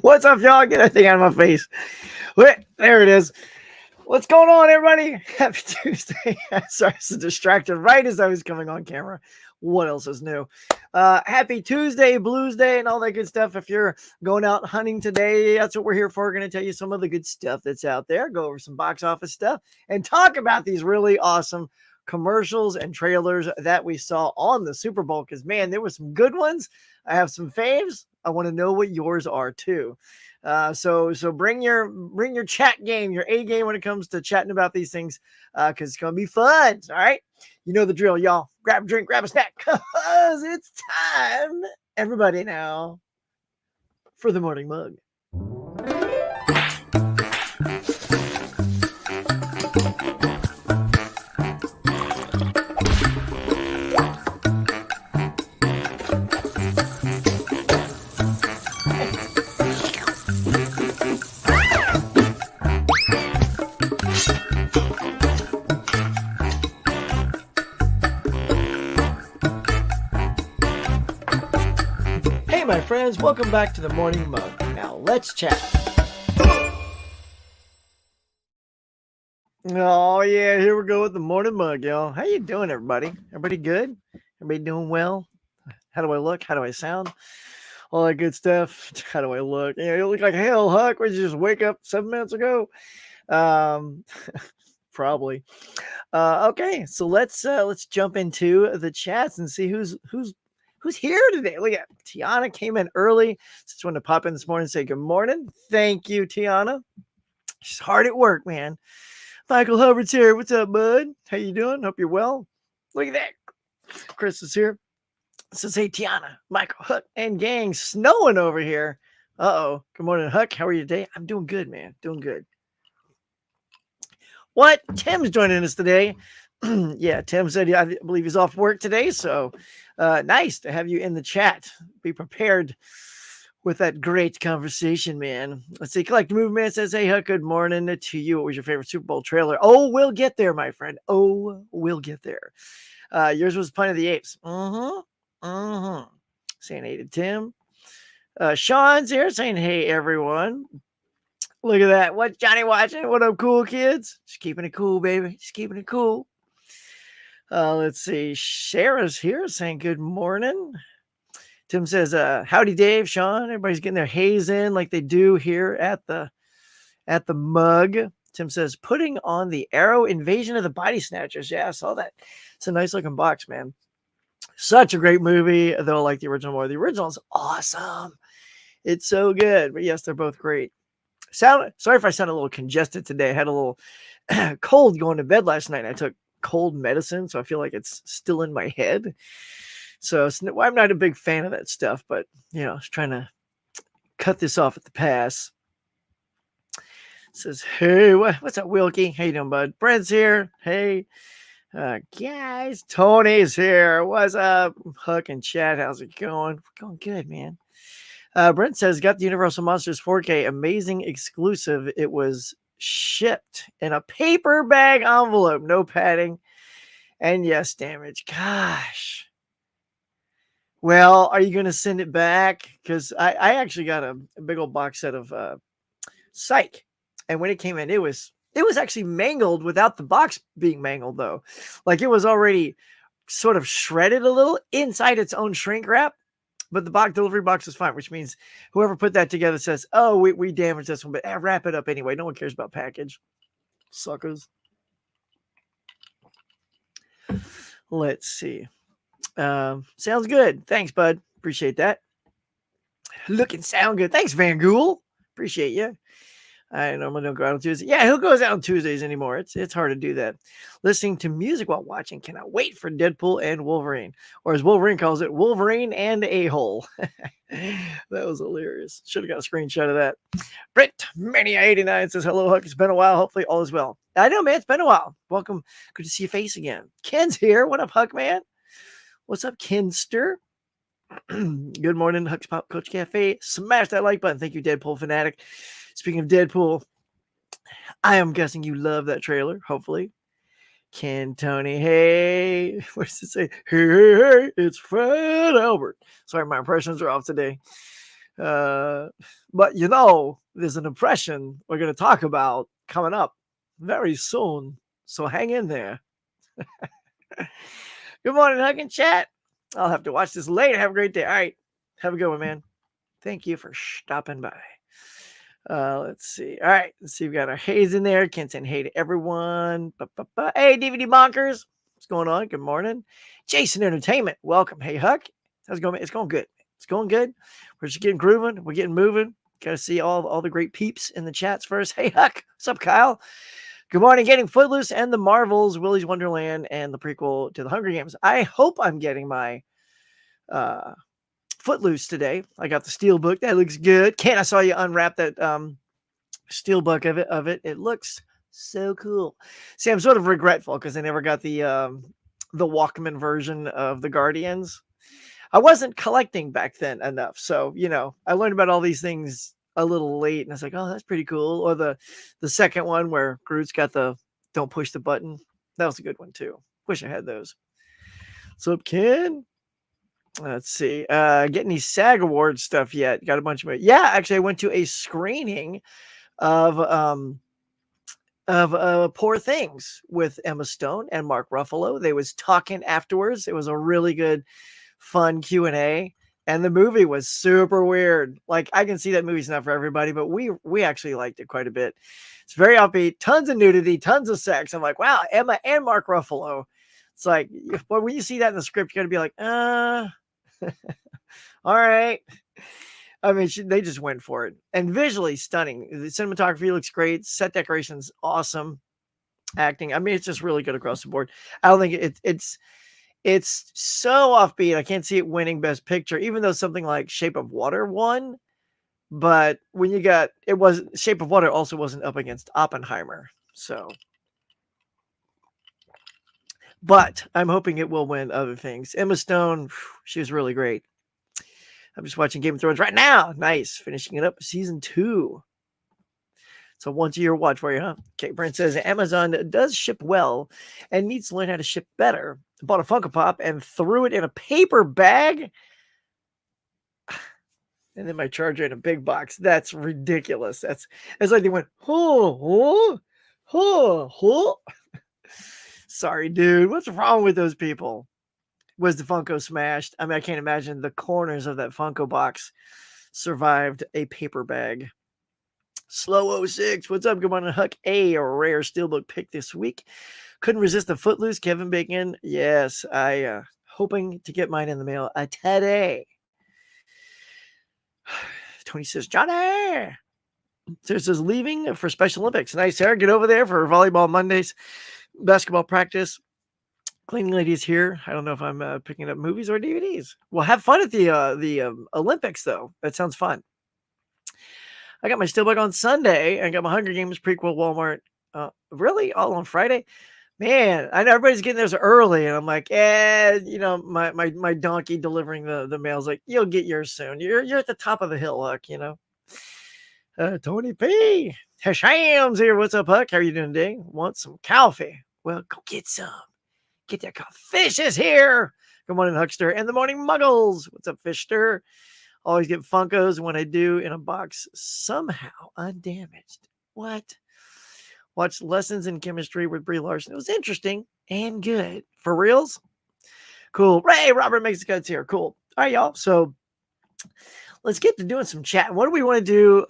What's up, y'all? Get that thing out of my face. Wait, there it is. What's going on, everybody? Happy Tuesday. Sorry, I was distracted right as I was coming on camera. What else is new? Happy Tuesday, Blues Day, and all that good stuff. If you're going out hunting today, that's what we're here for. We're going to tell you some of the good stuff that's out there, go over some box office stuff, and talk about these really awesome commercials and trailers that we saw on the Super Bowl. Because, man, there were some good ones. I have some faves. I want to know what yours are, too. So bring your chat game, your A game when it comes to chatting about these things, because it's gonna be fun. All right, you know the drill, y'all. Grab a drink, grab a snack, cause it's time, everybody, now for the morning mug. My friends, welcome back to the morning mug. Now let's chat. Oh yeah, here we go with the morning mug, y'all. How you doing, everybody? Everybody good? Everybody doing well? How do I look? How do I sound? All that good stuff. How do I look? You look like hell, Huck. Would you just wake up 7 minutes ago? Probably. Okay, so let's jump into the chats and see who's here today. Look at Tiana came in early. Just wanted to pop in this morning and say good morning. Thank you, Tiana. She's hard at work, man. Michael Hubbard's here. What's up, bud? How you doing? Hope you're well. Look at that. Chris is here. Says, hey, Tiana, Michael, Huck, and gang, snowing over here. Uh-oh. Good morning, Huck. How are you today? I'm doing good, man. Doing good. What? Tim's joining us today. Yeah, Tim said, I believe he's off work today, so nice to have you in the chat. Be prepared with that great conversation, man. Let's see. Collect Movement says, hey, Huck, good morning to you. What was your favorite Super Bowl trailer? Oh, we'll get there, my friend. Oh, we'll get there. Yours was Planet of the Apes. Saying hey to Tim. Sean's here saying, hey, everyone. Look at that. What's Johnny watching? What up, cool kids? Just keeping it cool, baby. Just keeping it cool. Let's see. Sarah's here saying good morning. Tim says, howdy, Dave, Sean. Everybody's getting their haze in like they do here at the mug. Tim says, putting on the Arrow Invasion of the Body Snatchers. Yeah, I saw that. It's a nice looking box, man. Such a great movie, though I like the original more. The original is awesome. It's so good. But yes, they're both great. Sorry if I sound a little congested today. I had a little cold going to bed last night. I took cold medicine, so I feel like it's still in my head. So I'm not a big fan of that stuff, but I was trying to cut this off at the pass. Says, hey, what's up, Wilkie? How you doing, bud? Brent's here. Hey, guys, Tony's here. What's up, Huck and Chad? How's it going? We're going good, man. Brent says, got the Universal Monsters 4K amazing exclusive. It was shipped in a paper bag envelope, no padding, and yes, damage. Gosh. Well, are you going to send it back? Because I actually got a big old box set of Psych, and when it came in, it was actually mangled without the box being mangled, though. Like, it was already sort of shredded a little inside its own shrink wrap. But the delivery box is fine, which means whoever put that together says, oh, we damaged this one, but wrap it up anyway. No one cares about package. Suckers. Let's see. Sounds good. Thanks, bud. Appreciate that. Look and sound good. Thanks, Van Gool. Appreciate you. I normally don't go out on Tuesday. Yeah, who goes out on Tuesdays anymore? It's hard to do that. Listening to music while watching. Cannot wait for Deadpool and Wolverine. Or as Wolverine calls it, Wolverine and a-hole. That was hilarious. Should have got a screenshot of that. Brent Mania89 says, hello, Huck. It's been a while. Hopefully all is well. I know, man. It's been a while. Welcome. Good to see your face again. Ken's here. What up, Huck, man? What's up, Kenster? Good morning, Huck's Pop Coach Cafe. Smash that like button. Thank you, Deadpool Fanatic. Speaking of Deadpool, I am guessing you love that trailer, hopefully. Ken, Tony, hey. What does it say? Hey, it's Fred Albert. Sorry, my impressions are off today. Uh, but there's an impression we're going to talk about coming up very soon. So hang in there. Good morning, Hug and Chat. I'll have to watch this later. Have a great day. All right. Have a good one, man. Thank you for stopping by. Let's see. All right. Let's see. We got our Hayes in there. Can't send hey to everyone. Hey, DVD Bonkers. What's going on? Good morning. Jason Entertainment. Welcome. Hey, Huck. How's it going, man? It's going good. It's going good. We're just getting grooving. We're getting moving. Got to see all the great peeps in the chats first. Hey, Huck. What's up, Kyle? Good morning. Getting Footloose and the Marvels, Willy's Wonderland, and the prequel to the Hunger Games. I hope I'm getting my Footloose today. I got the steel book. That looks good. Ken, I saw you unwrap that steel book of it. It looks so cool. See, I'm sort of regretful because I never got the Walkman version of the Guardians. I wasn't collecting back then enough. So, I learned about all these things a little late and I was like, oh, that's pretty cool. Or the second one where Groot's got the don't push the button. That was a good one too. Wish I had those. What's up, Ken? Let's see. Getting any SAG Awards stuff yet? Got a bunch of it. Yeah, actually I went to a screening of Poor Things with Emma Stone and Mark Ruffalo. They was talking afterwards. It was a really good, fun Q&A. And the movie was super weird. Like, I can see that movie's not for everybody, but we actually liked it quite a bit. It's very upbeat, tons of nudity, tons of sex. I'm like, wow, Emma and Mark Ruffalo. It's like, well, when you see that in the script, you got to be like, all right. I mean, they just went for it. And visually stunning. The cinematography looks great. Set decorations, awesome. Acting, I mean, it's just really good across the board. I don't think it's so offbeat. I can't see it winning Best Picture, even though something like Shape of Water won. But when Shape of Water also wasn't up against Oppenheimer. So, but I'm hoping it will win other things. Emma Stone, she was really great. I'm just watching Game of Thrones right now. Nice. Finishing it up. Season 2. So once a year watch for you, huh? Okay, Brent says Amazon does ship well and needs to learn how to ship better. Bought a Funko Pop and threw it in a paper bag. And then my charger in a big box. That's ridiculous. It's like they went, Sorry, dude. What's wrong with those people? Was the Funko smashed? I mean, I can't imagine the corners of that Funko box survived a paper bag. Slow 06. What's up? Good morning, Huck. A rare steelbook pick this week. Couldn't resist the Footloose. Kevin Bacon. Yes, I hoping to get mine in the mail today. Tony says, Johnny. Sarah says, leaving for Special Olympics. Nice, Sarah. Get over there for volleyball Mondays, basketball practice. Cleaning lady is here. I don't know if I'm picking up movies or DVDs. Well, have fun at the Olympics, though. That sounds fun. I got my steelbook on Sunday. I got my Hunger Games prequel Walmart. Really? All on Friday? Man, I know everybody's getting theirs early, and I'm like, my donkey delivering the mail's like, you'll get yours soon. You're at the top of the hill, Huck, Tony P. Hasham's here. What's up, Huck? How are you doing today? Want some coffee? Well, go get some. Get that coffee. Fish is here. Good morning, Huckster. And the morning Muggles. What's up, Fishster? Always get Funkos when I do in a box somehow undamaged. What? Watch Lessons in Chemistry with Brie Larson. It was interesting and good. For reals? Cool. Ray, Robert makes the cuts here. Cool. All right, y'all. So let's get to doing some chat. What do we want to do?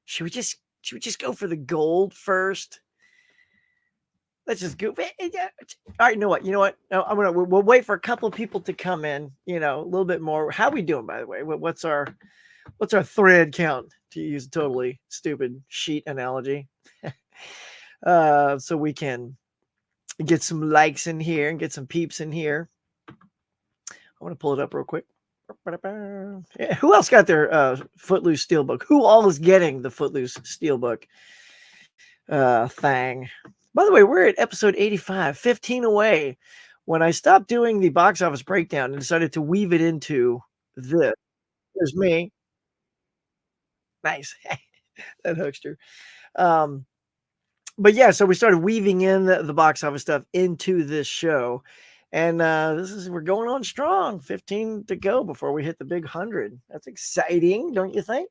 Should we just go for the gold first? Let's just go. All right, you know what? We'll wait for a couple of people to come in. A little bit more. How are we doing, by the way? What's our thread count? To use a totally stupid sheet analogy, so we can get some likes in here and get some peeps in here. I want to pull it up real quick. Yeah, who else got their Footloose Steelbook? Who all is getting the Footloose Steelbook thing? By the way, we're at episode 85, 15 away. When I stopped doing the box office breakdown and decided to weave it into this, there's me. Nice. That huckster. But yeah, so we started weaving in the box office stuff into this show. And we're going on strong. 15 to go before we hit the big 100. That's exciting, don't you think?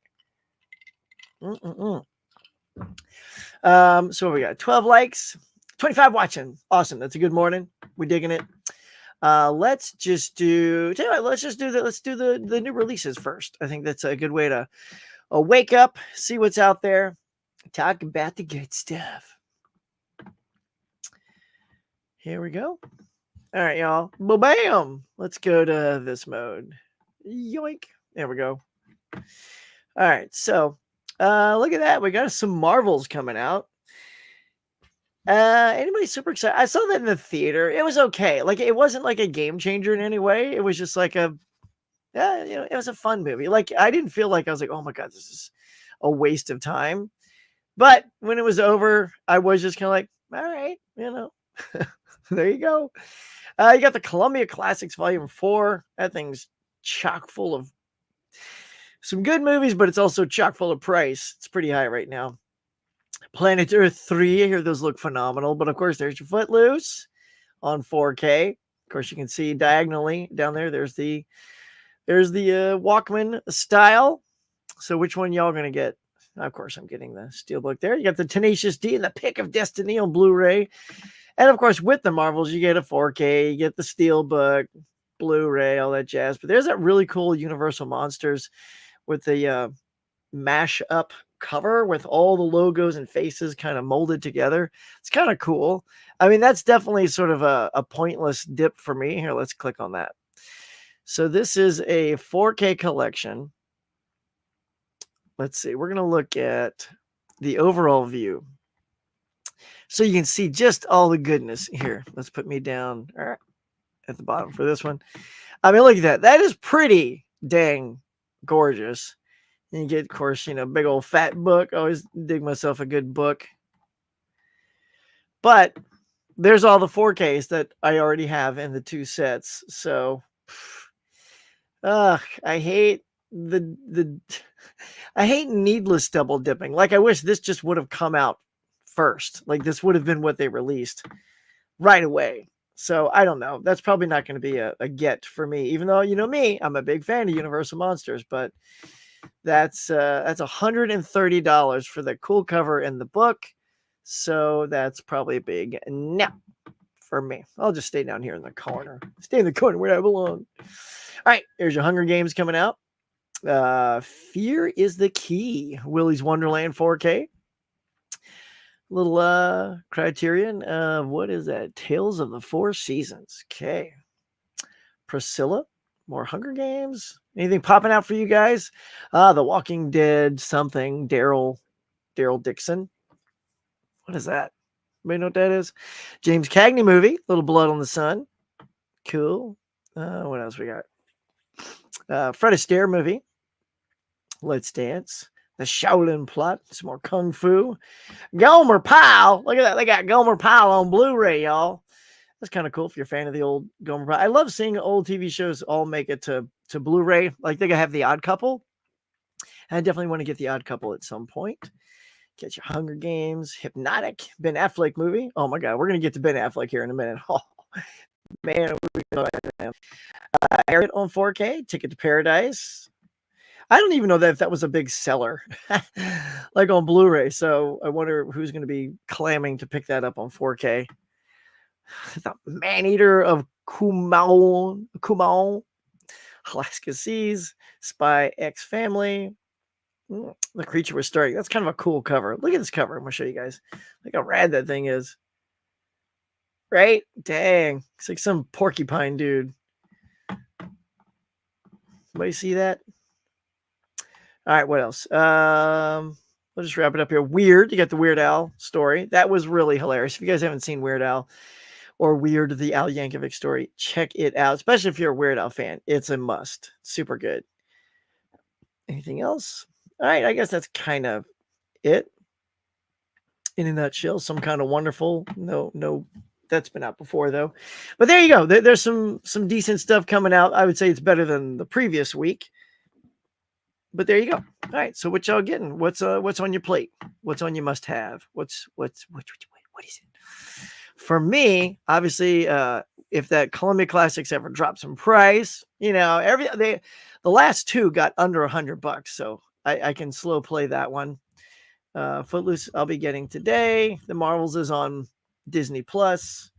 So we got 12 likes, 25 watching. Awesome. That's a good morning. We're digging it. Let's do the new releases first. I think that's a good way to wake up, see what's out there, talk about the good stuff. Here we go. All right, y'all. Bam. Let's go to this mode. Yoink. There we go. All right. So, look at that. We got some Marvels coming out. Anybody super excited? I saw that in the theater. It was okay. Like, it wasn't like a game changer in any way. It was just like it was a fun movie. Like, I didn't feel like I was like, oh my God, this is a waste of time. But when it was over, I was just kind of like, all right, there you go. You got the Columbia Classics Volume 4. That thing's chock full of some good movies, but it's also chock full of price. It's pretty high right now. Planet Earth 3. I hear those look phenomenal. But of course, there's your Footloose on 4K. Of course, you can see diagonally down there. There's the Walkman style. So which one y'all gonna get? Of course, I'm getting the Steelbook there. You got the Tenacious D and the Pick of Destiny on Blu-ray. And of course, with the Marvels, you get a 4K, you get the Steelbook, Blu-ray, all that jazz. But there's that really cool Universal Monsters with the mash-up cover with all the logos and faces kind of molded together. It's kind of cool. I mean, that's definitely sort of a pointless dip for me. Here, let's click on that. So this is a 4K collection. Let's see. We're going to look at the overall view. So you can see just all the goodness here. Let's put me down at the bottom for this one. I mean, look at that. That is pretty dang gorgeous. And you get, of course, big old fat book. I always dig myself a good book. But there's all the 4Ks that I already have in the two sets. So, I hate I hate needless double dipping. Like, I wish this just would have come out first. Like, this would have been what they released right away. So I don't know. That's probably not going to be a get for me, even though, me, I'm a big fan of Universal Monsters, but that's $130 for the cool cover and the book. So that's probably a big no for me. I'll just stay down here in the corner. Stay in the corner where I belong. All right, here's your Hunger Games coming out. Fear is the Key. Willy's Wonderland 4K. Little Criterion. What is that? Tales of the Four Seasons. Okay. Priscilla. More Hunger Games. Anything popping out for you guys? The Walking Dead something. Daryl Dixon. What is that? Anybody know what that is? James Cagney movie. Little Blood on the Sun. Cool. What else we got? Fred Astaire movie. Let's Dance. The Shaolin Plot. Some more Kung Fu. Gomer Pyle. Look at that. They got Gomer Pyle on Blu-ray, y'all. That's kind of cool if you're a fan of the old Gomer Pyle. I love seeing old TV shows all make it to Blu-ray. Like, they have The Odd Couple. I definitely want to get The Odd Couple at some point. Get your Hunger Games. Hypnotic. Ben Affleck movie. Oh, my God. We're going to get to Ben Affleck here in a minute. Oh, man. Aired on 4K. Ticket to Paradise. I don't even know if that was a big seller, like on Blu-ray. So I wonder who's going to be clamming to pick that up on 4K. The Man-Eater of Kumaon, Alaska Seas, Spy X Family. The Creature Was Stirring. That's kind of a cool cover. Look at this cover. I'm going to show you guys. Look how rad that thing is. Right? Dang. It's like some porcupine dude. Anybody see that? All right, what else? We'll just wrap it up here. Weird. You got the Weird Al story. That was really hilarious. If you guys haven't seen Weird Al or Weird, the Al Yankovic story, check it out. Especially if you're a Weird Al fan. It's a must. Super good. Anything else? All right, I guess that's kind of it. In a nutshell, Some Kind of Wonderful. No, that's been out before though. But there you go. There's some decent stuff coming out. I would say it's better than the previous week. But there you go. All right. So what y'all getting? What's on your plate? What's on your must have? What What is it? For me, obviously, if that Columbia Classics ever drops in price, the last two got under $100, so I can slow play that one. Footloose, I'll be getting today. The Marvels is on Disney Plus.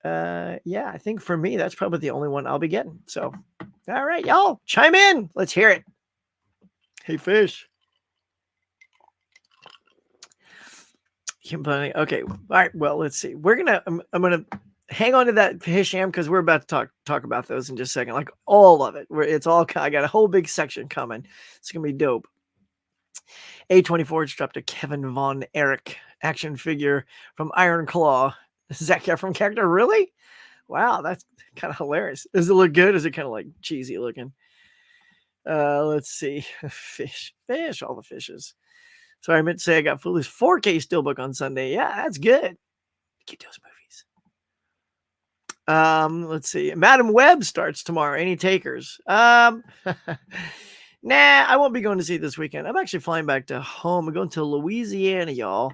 Yeah, I think for me, that's probably the only one I'll be getting. So, all right, y'all, chime in. Let's hear it. Hey, fish. Okay. All right. Well, let's see. I'm gonna hang on to that Hisham because we're about to talk about those in just a second. Like all of it. It's all. I got a whole big section coming. It's gonna be dope. A24 just dropped a Kevin Von Erich action figure from Iron Claw. Zac Efron character. Really? Wow, that's kind of hilarious. Does it look good? Is it kind of like cheesy looking? Let's see. Fish, all the fishes. Sorry, I meant to say I got Foolish 4K Steelbook on Sunday. Yeah, that's good. Get those movies. Let's see. Madam Web starts tomorrow. Any takers? Nah, I won't be going to see it this weekend. I'm actually flying back to home. I'm going to Louisiana, y'all.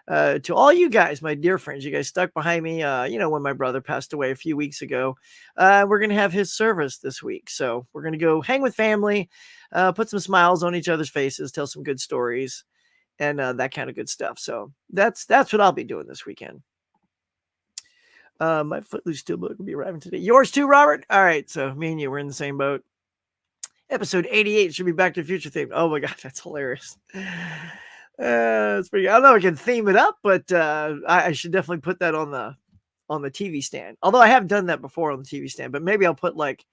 To all you guys, my dear friends, you guys stuck behind me. When my brother passed away a few weeks ago, we're gonna have his service this week. So we're gonna go hang with family, put some smiles on each other's faces, tell some good stories, and that kind of good stuff. So that's what I'll be doing this weekend. My Footloose Steelbook will be arriving today. Yours too, Robert? All right, so me and you, we're in the same boat. Episode 88 should be Back to the Future theme. Oh my god, that's hilarious. That's pretty good. I don't know if I can theme it up, but I should definitely put that on the TV stand. Although I have done that before on the TV stand, but maybe I'll put like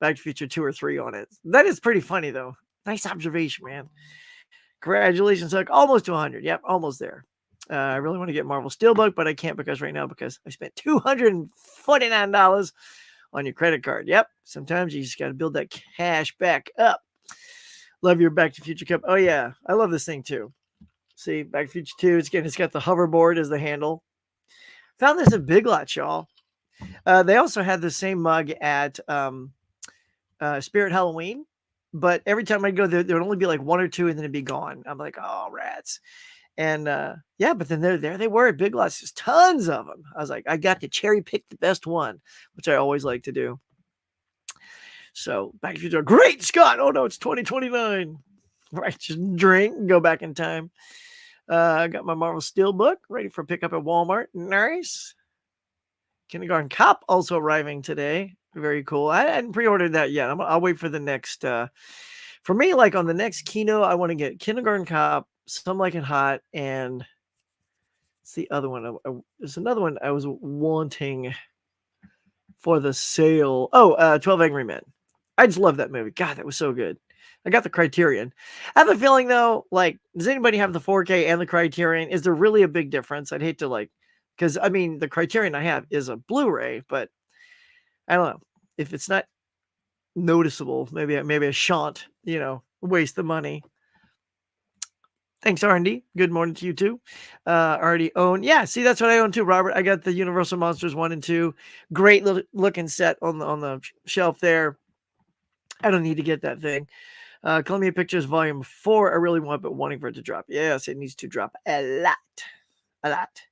Back to the Future 2 or 3 on it. That is pretty funny though. Nice observation, man. Congratulations, Huck. Almost to 100. Yep, almost there. I really want to get Marvel Steelbook, but I can't because I spent $249 on your credit card. Yep. Sometimes you just got to build that cash back up. Love your Back to the Future cup. Oh yeah, I love this thing too. See, Back to the Future 2. It's got the hoverboard as the handle. Found this at Big Lots, y'all. They also had the same mug at Spirit Halloween. But every time I go there, would only be like one or two and then it'd be gone. I'm like, oh, rats. And but then there they were at Big Lots. There's tons of them. I was like, I got to cherry pick the best one, which I always like to do. So Back to the Future. Great Scott. Oh, no, it's 2029. Right, just drink and go back in time. I got my Marvel Steelbook ready for pickup at Walmart. Nice. Kindergarten Cop also arriving today. Very cool. I hadn't pre-ordered that yet. I'll wait for the next. For me, like on the next Kino, I want to get Kindergarten Cop, Some Like It Hot, and it's the other one. There's another one I was wanting for the sale. 12 Angry Men. I just love that movie. God, that was so good. I got the Criterion. I have a feeling though, like, does anybody have the 4K and the Criterion? Is there really a big difference? I'd hate to because I mean, the Criterion I have is a Blu-ray, but I don't know if it's not noticeable. Maybe I shan't, waste the money. Thanks, R&D. Good morning to you too. Already own. Yeah, see, that's what I own too, Robert. I got the Universal Monsters 1 and 2. Great looking set on the shelf there. I don't need to get that thing. Columbia Pictures Volume 4. I really want, but wanting for it to drop. Yes, it needs to drop a lot.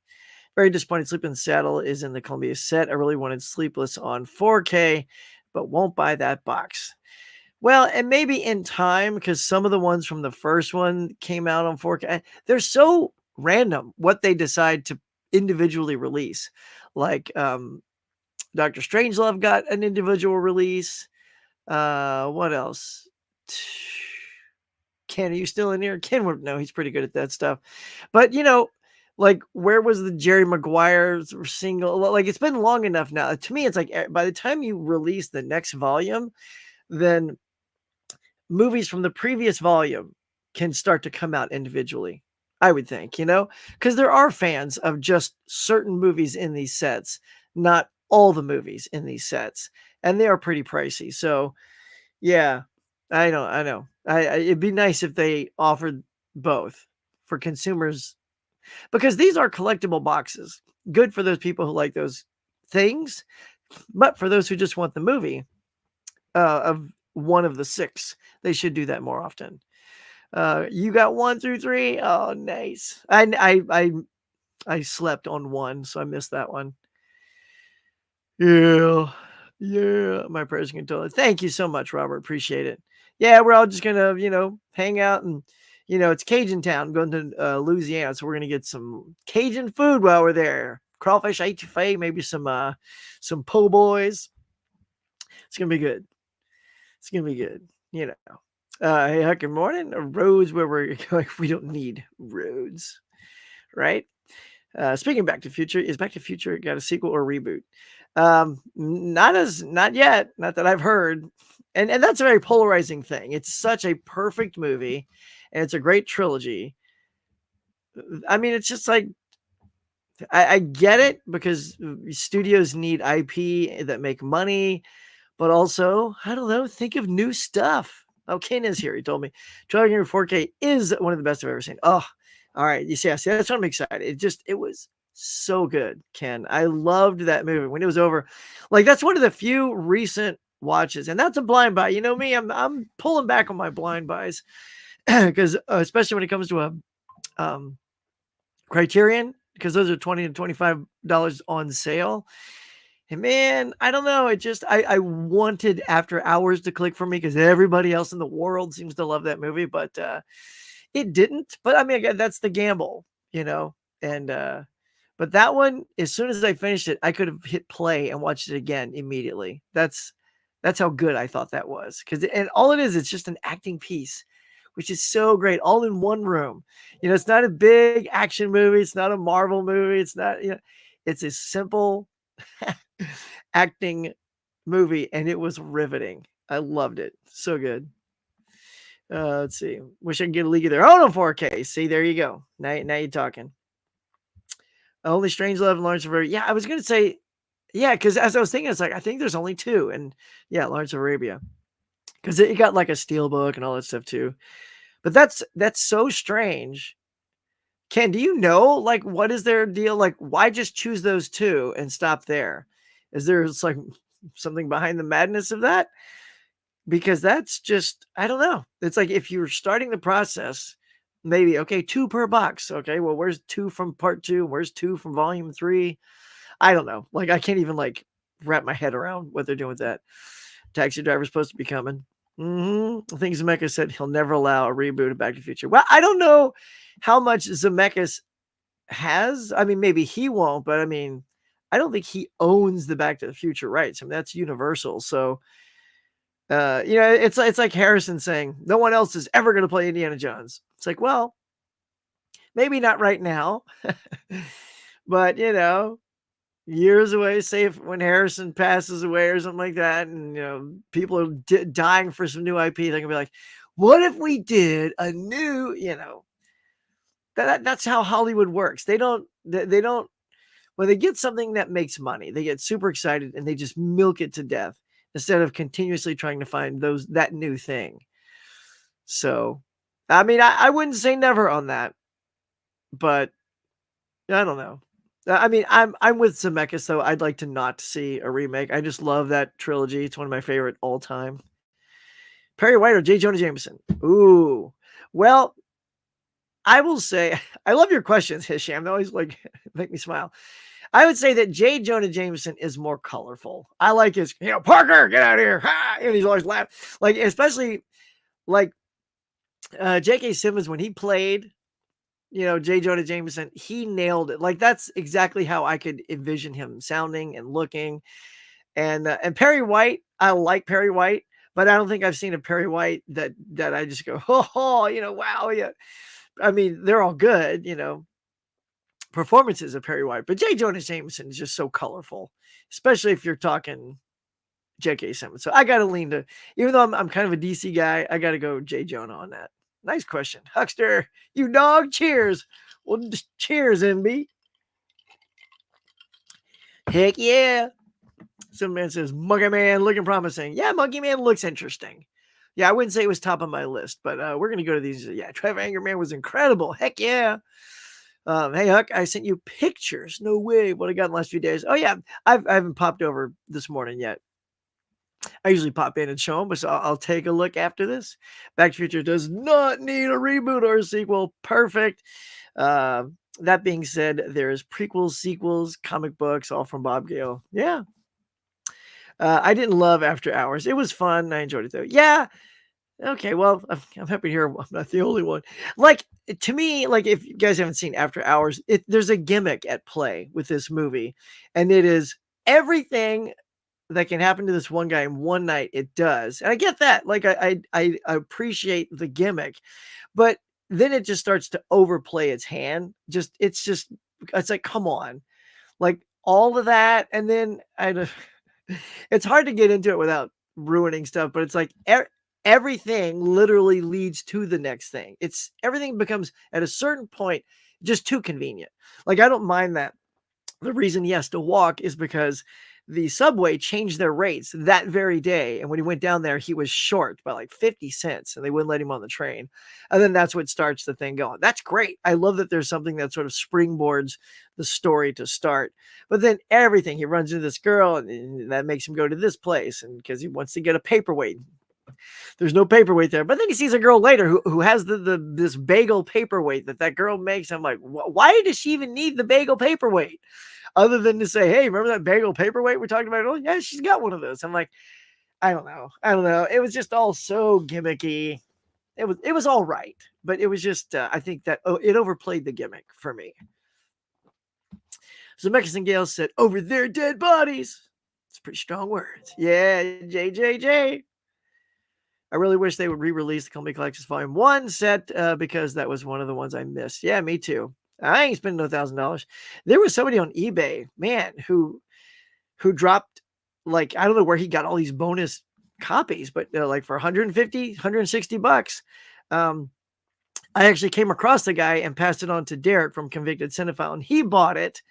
Very disappointed. Sleep in the Saddle is in the Columbia set. I really wanted Sleepless on 4K, but won't buy that box. Well, and maybe in time, because some of the ones from the first one came out on 4K. They're so random what they decide to individually release. Like Dr. Strangelove got an individual release. What else? Ken, are you still in here? Ken would know. He's pretty good at that stuff. But, like, where was the Jerry Maguire single? Like, it's been long enough now. To me, it's like by the time you release the next volume, then movies from the previous volume can start to come out individually, I would think, because there are fans of just certain movies in these sets, not all the movies in these sets, and they are pretty pricey. So, yeah, I know. It'd be nice if they offered both for consumers, because these are collectible boxes. Good for those people who like those things, but for those who just want the movie of one of the 6, they should do that more often. You got 1 through 3. Oh, nice. I I slept on one, so I missed that one. Yeah. Yeah. My prayers can tell it. Thank you so much, Robert. Appreciate it. Yeah, we're all just gonna, hang out and it's Cajun town going to Louisiana. So we're gonna get some Cajun food while we're there. Crawfish etouffee, maybe some po' boys. It's gonna be good. It's gonna be good. Hey, Huck, good morning. Roads where we're going. We don't need roads, right? Speaking of Back to the Future, is Back to the Future got a sequel or reboot? Not yet, not that I've heard. And that's a very polarizing thing. It's such a perfect movie, and it's a great trilogy. I mean, it's just like I get it because studios need IP that make money, but also, I don't know, think of new stuff. Oh, Ken is here. He told me 4K is one of the best I've ever seen. Oh, all right. You see, that's what I'm excited. It was so good, Ken. I loved that movie when it was over. Like, that's one of the few recent watches, and that's a blind buy. You know me, I'm pulling back on my blind buys because especially when it comes to a Criterion, because those are $20 to $25 on sale. And man, I don't know. I wanted After Hours to click for me because everybody else in the world seems to love that movie, but it didn't. But I mean, again, that's the gamble, And but that one, as soon as I finished it, I could have hit play and watched it again immediately. That's how good I thought that was. And all it is, it's just an acting piece, which is so great, all in one room. It's not a big action movie. It's not a Marvel movie. It's not, it's a simple acting movie, and it was riveting. I loved it. So good. Let's see. Wish I could get a league of their own on 4K. See, there you go. Now you're talking. Only Strange Love and Lawrence of Arabia. Yeah, I was gonna say, yeah, because as I was thinking, it's like I think there's only two, and yeah, Lawrence of Arabia, because it got like a steel book and all that stuff too. But that's so strange. Ken, do you know, like, what is their deal? Like, why just choose those two and stop there? Is there like something behind the madness of that? Because that's just, I don't know. It's like if you're starting the process, maybe, okay, two per box. Okay, well, where's two from part two? Where's two from volume three? I don't know. Like, I can't even like wrap my head around what they're doing with that. Taxi Driver's supposed to be coming. I think Zemeckis said he'll never allow a reboot of Back to the Future. Well, I don't know how much Zemeckis has. I mean, maybe he won't, but I mean, I don't think he owns the Back to the Future rights. I mean, that's Universal. So, it's like Harrison saying no one else is ever going to play Indiana Jones. It's like, well, maybe not right now, but years away, say if when Harrison passes away or something like that, and people are dying for some new IP, they're gonna be like, what if we did a new, that's how Hollywood works. They don't when they get something that makes money, they get super excited and they just milk it to death instead of continuously trying to find that new thing. So, I mean, I wouldn't say never on that, but I don't know. I mean, I'm with Zemeckis, though. I'd like to not see a remake. I just love that trilogy. It's one of my favorite all time. Perry White or J. Jonah Jameson? Ooh. Well, I will say, I love your questions, Hisham. They always like make me smile. I would say that J. Jonah Jameson is more colorful. I like his, Parker, get out of here. Ha! And he's always laughing. Like, especially like J.K. Simmons, when he played, J. Jonah Jameson, he nailed it. Like, that's exactly how I could envision him sounding and looking. And Perry White, I like Perry White, but I don't think I've seen a Perry White that I just go, wow, yeah. I mean, they're all good, performances of Perry White, but J. Jonah Jameson is just so colorful, especially if you're talking J.K. Simmons. So I got to lean to, even though I'm kind of a DC guy, I got to go J. Jonah on that. Nice question. Huckster, you dog, cheers. Well, cheers, MB. Heck yeah. Some man says, Monkey Man looking promising. Yeah, Monkey Man looks interesting. Yeah, I wouldn't say it was top of my list, but we're going to go to these. Yeah, Trevor Angerman was incredible. Heck yeah. Hey, Huck, I sent you pictures. No way. What I got in the last few days. Oh, yeah. I haven't popped over this morning yet. I usually pop in and show them, but so I'll take a look after this. Back to the Future does not need a reboot or a sequel. Perfect. That being said, there's prequels, sequels, comic books, all from Bob Gale. Yeah. I didn't love After Hours. It was fun. I enjoyed it though. Yeah. Okay. Well, I'm happy to hear I'm not the only one. Like, to me, like, if you guys haven't seen After Hours, there's a gimmick at play with this movie, and it is everything that can happen to this one guy in one night. It does, and I get that. Like, I appreciate the gimmick, but then it just starts to overplay its hand. It's like, come on, like all of that, and then it's hard to get into it without ruining stuff, but it's like everything literally leads to the next thing. It's everything becomes at a certain point just too convenient. Like, I don't mind that. The reason he has to walk is because the subway changed their rates that very day. And when he went down there, he was short by like 50 cents and they wouldn't let him on the train. And then that's what starts the thing going. That's great. I love that there's something that sort of springboards the story to start. But then everything, he runs into this girl and that makes him go to this place. And because he wants to get a paperweight, there's no paperweight there. But then he sees a girl later who has this bagel paperweight that girl makes. I'm like, why does she even need the bagel paperweight? Other than to say, hey, remember that bagel paperweight we talked about? Oh, yeah, she's got one of those. I'm like, I don't know. It was just all so gimmicky. It was all right, but it was just I think that it overplayed the gimmick for me. So Mexican Gale said, over their dead bodies. It's pretty strong words. Yeah, JJJ. I really wish they would re-release the Columbia Collections Volume 1 set because that was one of the ones I missed. Yeah, me too. I ain't spending no $1,000. There was somebody on eBay, man, who dropped, like, I don't know where he got all these bonus copies, but like for 150, 160 bucks. I actually came across the guy and passed it on to Derek from Convicted Cinephile, and he bought it.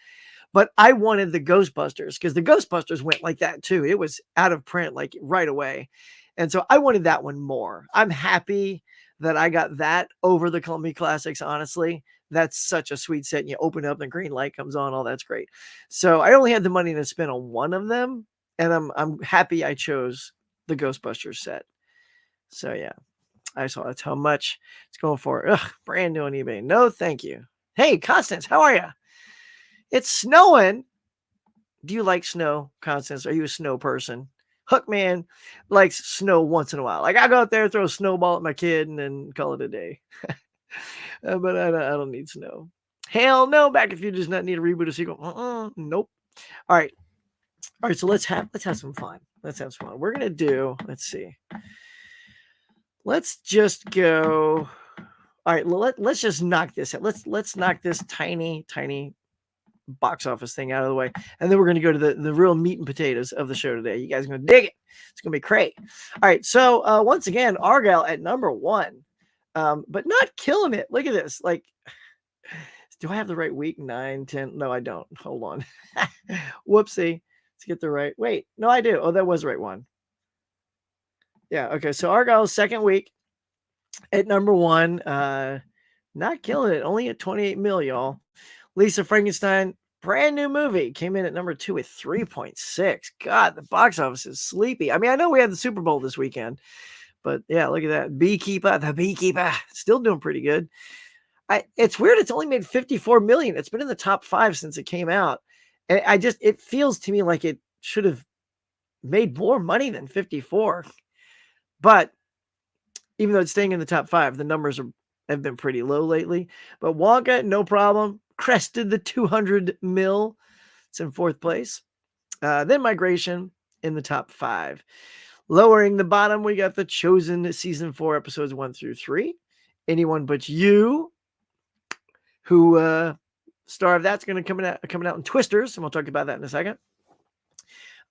But I wanted the Ghostbusters because the Ghostbusters went like that too. It was out of print like right away. And so I wanted that one more. I'm happy that I got that over the Columbia Classics, honestly. That's such a sweet set. You open it up, the green light comes on. All that's great. So I only had the money to spend on one of them, and I'm happy I chose the Ghostbusters set. So yeah, I saw that's how much it's going for. Ugh, brand new on eBay. No, thank you. Hey, Constance, how are you? It's snowing. Do you like snow, Constance? Are you a snow person? Hookman likes snow once in a while. Like, I go out there, throw a snowball at my kid, and then call it a day. But I don't need snow. Hell no. Back if you does not need a reboot or sequel. Nope. All right. So let's have some fun. Let's have some fun. We're gonna do. Let's see. Let's just go. All right. Let's just knock this out. Let's knock this tiny box office thing out of the way, and then we're going to go to the real meat and potatoes of the show today. You guys are going to dig it. It's going to be great. All right, so once again, Argyle at number 1, but not killing it. Look at this. Like, do I have the right week? 9, 10? No, I don't. Hold on. Whoopsie. Let's get the right. Wait, no, I do. Oh, that was the right one. Yeah. Okay. So Argyle's second week at number 1. Not killing it. Only at 28 mil, y'all. Lisa Frankenstein, brand new movie, came in at number 2 with 3.6. God, the box office is sleepy. I mean, I know we had the Super Bowl this weekend, but yeah, look at that. The Beekeeper, still doing pretty good. It's weird. It's only made 54 million. It's been in the top 5 since it came out. And it feels to me like it should have made more money than 54. But even though it's staying in the top 5, the numbers have been pretty low lately. But Wonka, no problem. Crested the 200 mil. It's in 4th place. Then Migration in the top 5. Lowering the bottom, we got The Chosen season 4, episodes 1 through 3. Anyone But You, who star of that's going to coming out in Twisters, and we'll talk about that in a second.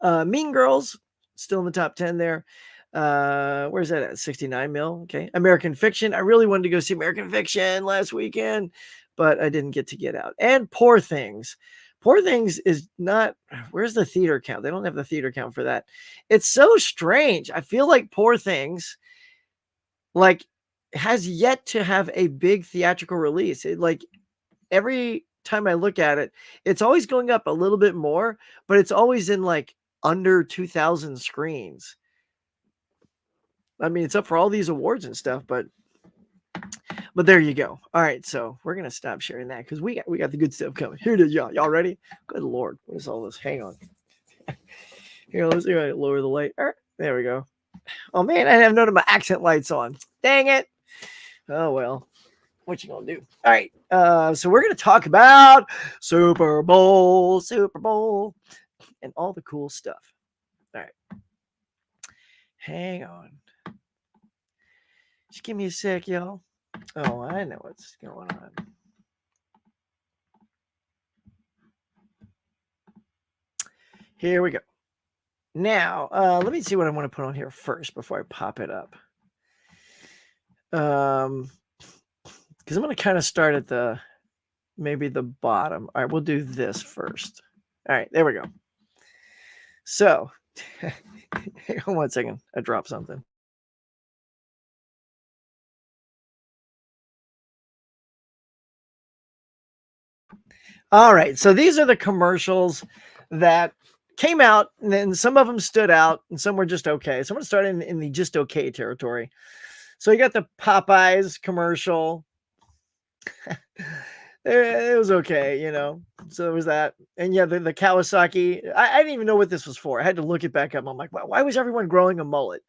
Mean Girls, still in the top 10 there. Where's that at? 69 mil. Okay. American Fiction. I really wanted to go see American Fiction last weekend, but I didn't get out. And Poor Things. Poor Things is not. Where's the theater count? They don't have the theater count for that. It's so strange. I feel like Poor Things, like, has yet to have a big theatrical release. It, like, every time I look at it, it's always going up a little bit more, but it's always in like under 2,000 screens. I mean, it's up for all these awards and stuff, but But there you go. All right, so we're gonna stop sharing that because we got the good stuff coming. Here it is, y'all. Y'all ready? Good lord, what is all this? Hang on. Here, let's see if I lower the light. There we go. Oh man, I have none of my accent lights on. Dang it. Oh well. What you gonna do? All right. So we're gonna talk about Super Bowl, and all the cool stuff. All right. Hang on. Just give me a sec, y'all. Oh, I know what's going on. Here we go. Now, let me see what I want to put on here first before I pop it up. Because I'm going to kind of start at maybe the bottom. All right, we'll do this first. All right, there we go. So, hang on 1 second. I dropped something. All right, so these are the commercials that came out, and then some of them stood out, and some were just okay. So I'm going to start in the just okay territory. So you got the Popeyes commercial. It was okay, you know. So there was that, and yeah, the Kawasaki. I didn't even know what this was for. I had to look it back up. I'm like, wow, why was everyone growing a mullet?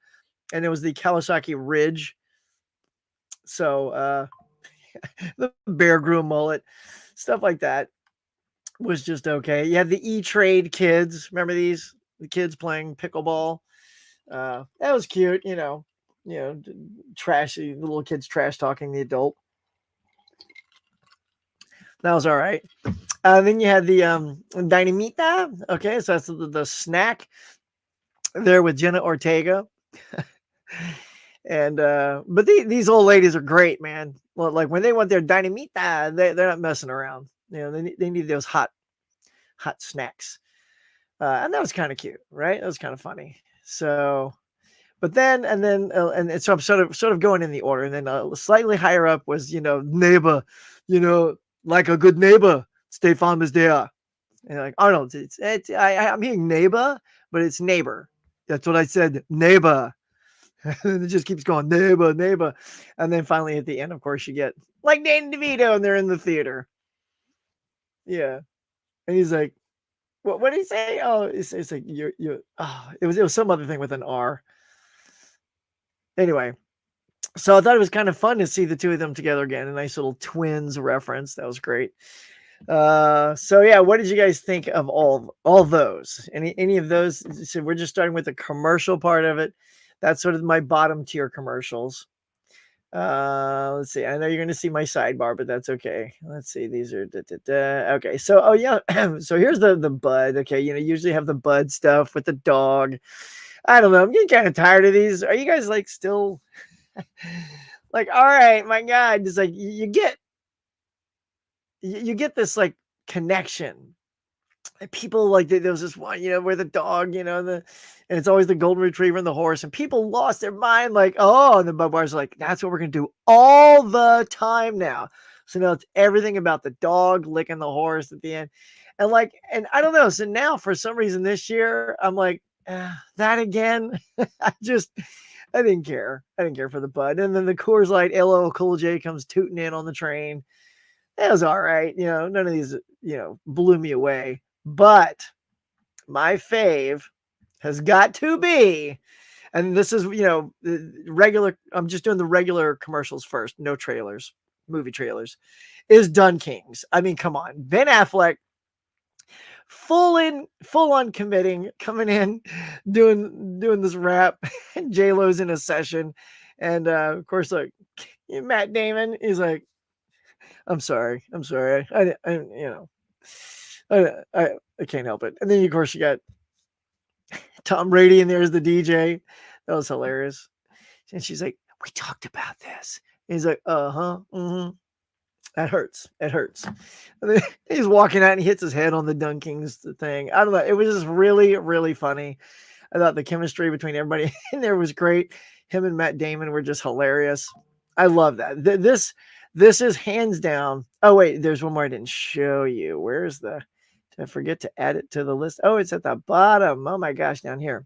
And it was the Kawasaki Ridge. So the bear grew a mullet, stuff like that was just okay. You had the E-Trade kids. Remember these? The kids playing pickleball. That was cute, you know, trashy, the little kids trash talking the adult. That was all right. Then you had the Dynamita. Okay, so that's the snack there with Jenna Ortega. And but these old ladies are great, man. Well, like when they want their Dynamita, they're not messing around. You know, they need those hot snacks. And that was kind of cute, right? That was kind of funny. So, but then and so I'm sort of going in the order, and then slightly higher up was neighbor, like a good neighbor, State Farm is there. And like Arnold, I'm hearing neighbor, but it's neighbor. That's what I said, neighbor. And it just keeps going neighbor, and then finally at the end, of course, you get like Danny DeVito, and they're in the theater. Yeah, and he's like, what did he say? Oh, it's like you're it was some other thing with an R. Anyway, so I thought it was kind of fun to see the two of them together again. A nice little twins reference. That was great. So yeah, what did you guys think of all those? Any of those? So we're just starting with the commercial part of it. That's sort of my bottom tier commercials. Let's see. I know you're going to see my sidebar, but that's okay. Let's see. These are okay. So, oh yeah. So here's the bud. Okay, usually have the bud stuff with the dog. I don't know. I'm getting kind of tired of these. Are you guys like still like, all right, my God, it's like you get this connection. People like there was this one, where the dog, and it's always the golden retriever and the horse, and people lost their mind, like, oh, and the Budweiser's like, that's what we're gonna do all the time now. So now it's everything about the dog licking the horse at the end, and I don't know. So now for some reason this year, I'm like, that again. I didn't care. I didn't care for the Bud, and then the Coors Light LL Cool J comes tooting in on the train. It was all right, none of these, blew me away. But my fave has got to be, and this is, regular, I'm just doing the regular commercials first, no trailers, movie trailers, is Dunkings. I mean, come on. Ben Affleck, full on coming in, doing this rap, and J-Lo's in a session. And of course, like Matt Damon is like, I'm sorry. I can't help it. And then of course you got Tom Brady, and there's the DJ. That was hilarious. And she's like, "We talked about this." And he's like, "Uh-huh, mm-hmm." That hurts. It hurts. And then he's walking out and he hits his head on the Dunkings thing. I don't know. It was just really, really funny. I thought the chemistry between everybody in there was great. Him and Matt Damon were just hilarious. I love that. This is hands down. Oh, wait, there's one more I didn't show you. Where's did I forget to add it to the list? Oh, it's at the bottom. Oh my gosh, down here.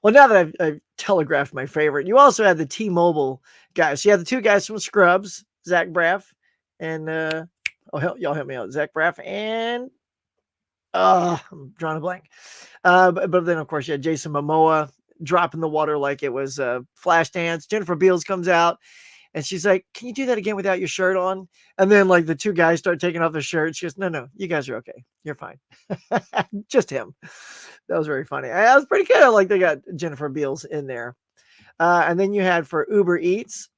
Well, now that I've telegraphed my favorite, you also had the T-Mobile guys. So you had the two guys from Scrubs, Zach Braff and y'all help me out, Zach Braff and I'm drawing a blank. But then of course you had Jason Momoa dropping the water like it was Flashdance. Jennifer Beals comes out and she's like, "Can you do that again without your shirt on?" And then like the two guys start taking off their shirts. She goes, "No, you guys are okay. You're fine." Just him. That was very funny. That was pretty good. Like they got Jennifer Beals in there. And then you had for Uber Eats,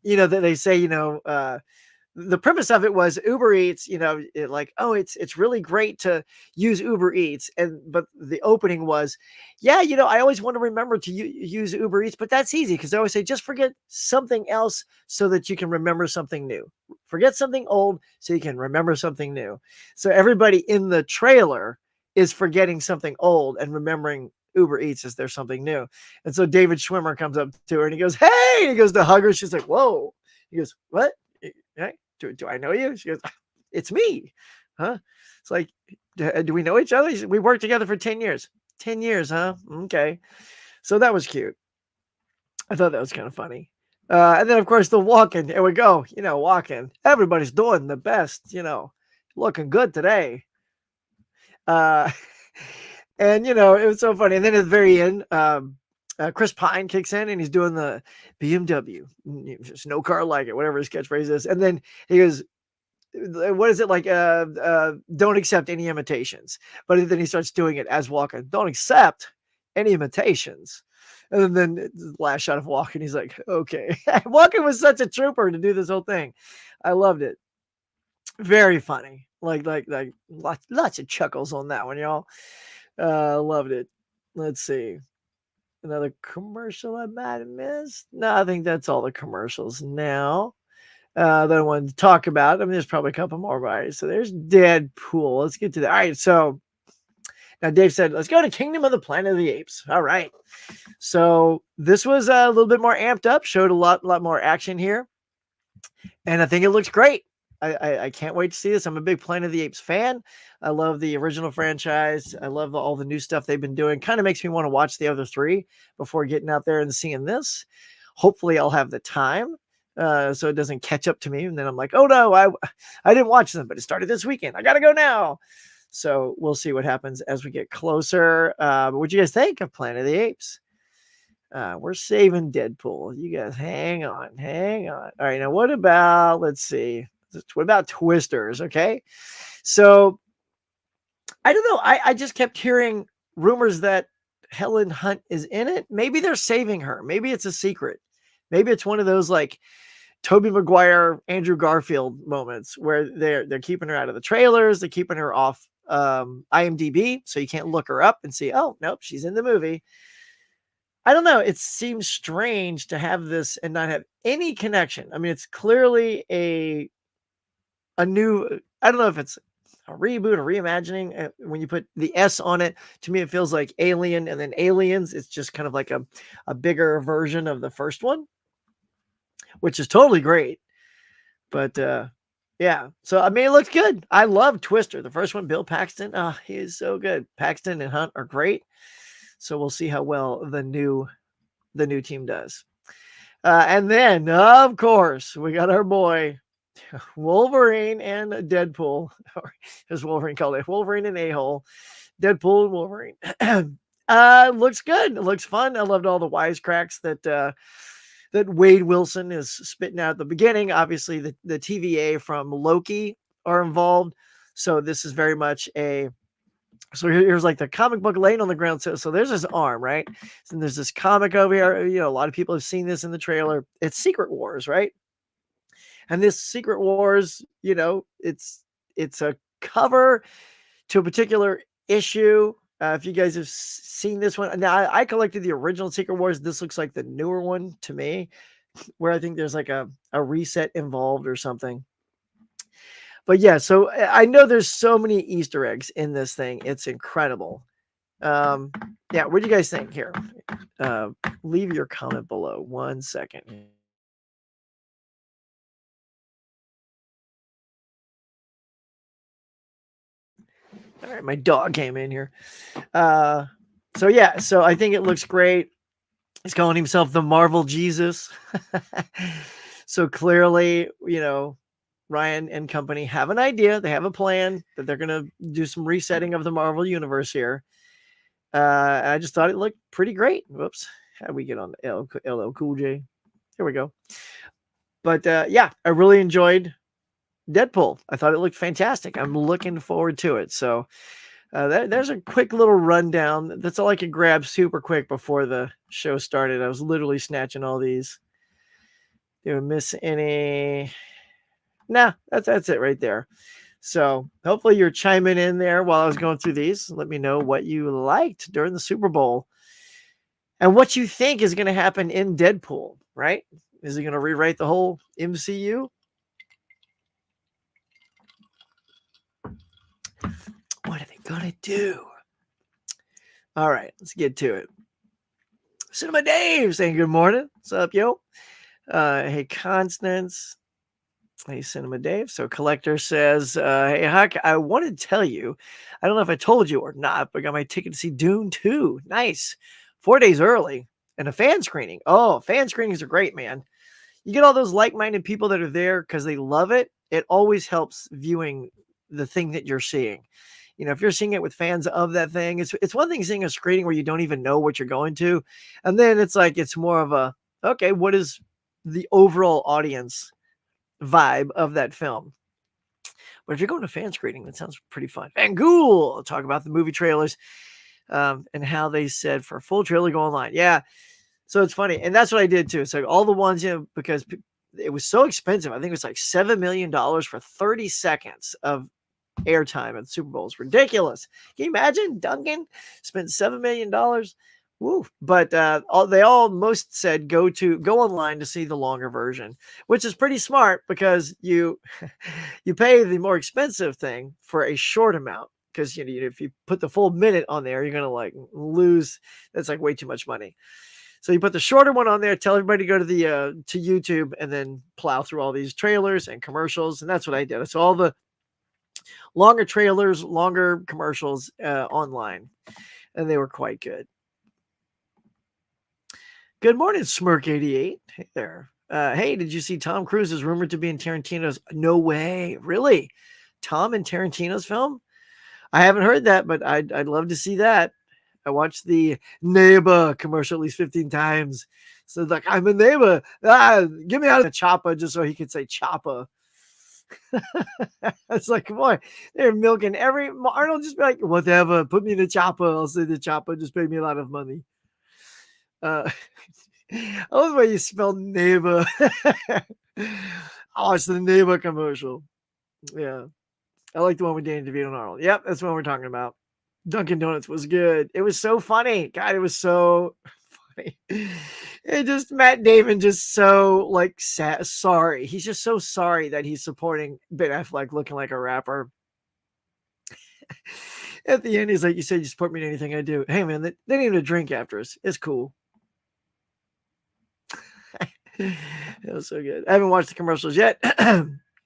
that they say, the premise of it was Uber Eats, like, oh, it's really great to use Uber Eats, but the opening was, yeah, I always want to remember to use Uber Eats, but that's easy because I always say just forget something else so that you can remember something new. Forget something old so you can remember something new. So everybody in the trailer is forgetting something old and remembering Uber Eats as there's something new. And so David Schwimmer comes up to her and he goes, "Hey," and he goes to hug her. She's like, "Whoa." He goes, "What? Hey, do I know you?" She goes, "It's me." Huh? It's like, do we know each other? Said, "We worked together for 10 years. 10 years, huh? Okay." So that was cute. I thought that was kind of funny. And then, of course, the walking. Here we go. Walking. Everybody's doing the best, looking good today. Uh, and, it was so funny. And then at the very end, Chris Pine kicks in and he's doing the BMW. There's no car like it, whatever his catchphrase is. And then he goes, what is it like? Don't accept any imitations. But then he starts doing it as Walken. Don't accept any imitations. And then the last shot of Walken, he's like, okay. Walken was such a trooper to do this whole thing. I loved it. Very funny. Like lots of chuckles on that one, y'all. Loved it. Let's see. Another commercial I might have missed. No, I think that's all the commercials now. That I wanted to talk about. I mean, there's probably a couple more, right? So there's Deadpool. Let's get to that. All right. So now Dave said, let's go to Kingdom of the Planet of the Apes. All right. So this was a little bit more amped up, showed a lot more action here. And I think it looks great. I can't wait to see this. I'm a big Planet of the Apes fan. I love the original franchise. I love all the new stuff they've been doing. Kind of makes me want to watch the other three before getting out there and seeing this. Hopefully I'll have the time. So it doesn't catch up to me. And then I'm like, oh no, I didn't watch them, but it started this weekend. I got to go now. So we'll see what happens as we get closer. But what do you guys think of Planet of the Apes? We're saving Deadpool. You guys hang on. All right. Now what about, let's see. What about Twisters? Okay. So I don't know. I just kept hearing rumors that Helen Hunt is in it. Maybe they're saving her. Maybe it's a secret. Maybe it's one of those like Tobey Maguire, Andrew Garfield moments where they're keeping her out of the trailers, they're keeping her off IMDb, so you can't look her up and see, oh nope, she's in the movie. I don't know. It seems strange to have this and not have any connection. I mean, it's clearly a new. I don't know if it's a reboot or reimagining. When you put the S on it, to me it feels like Alien and then Aliens. It's just kind of like a bigger version of the first one, which is totally great. But yeah, so I mean, it looks good. I love Twister. The first one, Bill Paxton. Oh, he is so good. Paxton and Hunt are great. So we'll see how well the new team does. And then, of course, we got our boy Wolverine and Deadpool. As Wolverine called it, Wolverine and A-hole. Deadpool and Wolverine. Looks good. It looks fun. I loved all the wisecracks that Wade Wilson is spitting out at the beginning. Obviously, the TVA from Loki are involved. So this is very much so here's like the comic book laying on the ground. So there's this arm, right? And there's this comic over here. A lot of people have seen this in the trailer. It's Secret Wars, right? And this Secret Wars, it's a cover to a particular issue. If you guys have seen this one, now I collected the original Secret Wars. This looks like the newer one to me, where I think there's like a reset involved or something. But yeah, so I know there's so many Easter eggs in this thing. It's incredible. Yeah, what do you guys think here? Leave your comment below. 1 second. All right, my dog came in here. So yeah, so I think it looks great. He's calling himself the Marvel Jesus. So clearly, Ryan and company have an idea. They have a plan that they're going to do some resetting of the Marvel universe here. I just thought it looked pretty great. Whoops. How do we get on LL Cool J? Here we go. But yeah, I really enjoyed Deadpool. I thought it looked fantastic. I'm looking forward to it. So there's a quick little rundown. That's all I could grab super quick before the show started. I was literally snatching all these. Did I miss any? Nah, that's it right there. So hopefully you're chiming in there while I was going through these. Let me know what you liked during the Super Bowl and what you think is going to happen in Deadpool, right? Is he going to rewrite the whole MCU? What are they going to do? All right, let's get to it. Cinema Dave saying good morning. What's up, yo? Hey, Constance. Hey, Cinema Dave. So Collector says, hey, Huck, I want to tell you, I don't know if I told you or not, but I got my ticket to see Dune 2. Nice. 4 days early and a fan screening. Oh, fan screenings are great, man. You get all those like-minded people that are there because they love it. It always helps viewing the thing that you're seeing. If you're seeing it with fans of that thing, it's one thing seeing a screening where you don't even know what you're going to. And then it's more of a, okay, what is the overall audience vibe of that film? But if you're going to fan screening, that sounds pretty fun. Van Ghoul, talk about the movie trailers and how they said for a full trailer, go online. Yeah. So it's funny. And that's what I did too. So all the ones, because it was so expensive. I think it was like $7 million for 30 seconds of airtime at the Super Bowl. Is ridiculous. Can you imagine? Duncan spent $7 million. Woo. But they all most said go online to see the longer version, which is pretty smart because you pay the more expensive thing for a short amount. Because if you put the full minute on there, you're gonna lose. That's way too much money. So you put the shorter one on there, tell everybody to go to the to YouTube and then plow through all these trailers and commercials. And that's what I did. So all the longer trailers, longer commercials online. And they were quite good. Good morning, Smirk88. Hey there. Hey, did you see Tom Cruise is rumored to be in Tarantino's? No way. Really? Tom in Tarantino's film? I haven't heard that, but I'd love to see that. I watched the neighbor commercial at least 15 times. So it's like, I'm a neighbor. Give me out of the chopper just so he could say chopper. It's like, come on. They're milking every Arnold just be like, whatever, put me in the chopper. I'll say the chopper, just pay me a lot of money. I love the way you spell neighbor. Oh, it's the neighbor commercial. Yeah. I like the one with Danny DeVito and Arnold. Yep, that's what we're talking about. Dunkin' Donuts was good. It was so funny. God, it was so funny. It just Matt Damon just so sad, sorry. He's just so sorry that he's supporting Ben Affleck looking like a rapper. At the end, he's like, you said you support me in anything I do. Hey man, they need a drink after us. It's cool. It was so good. I haven't watched the commercials yet.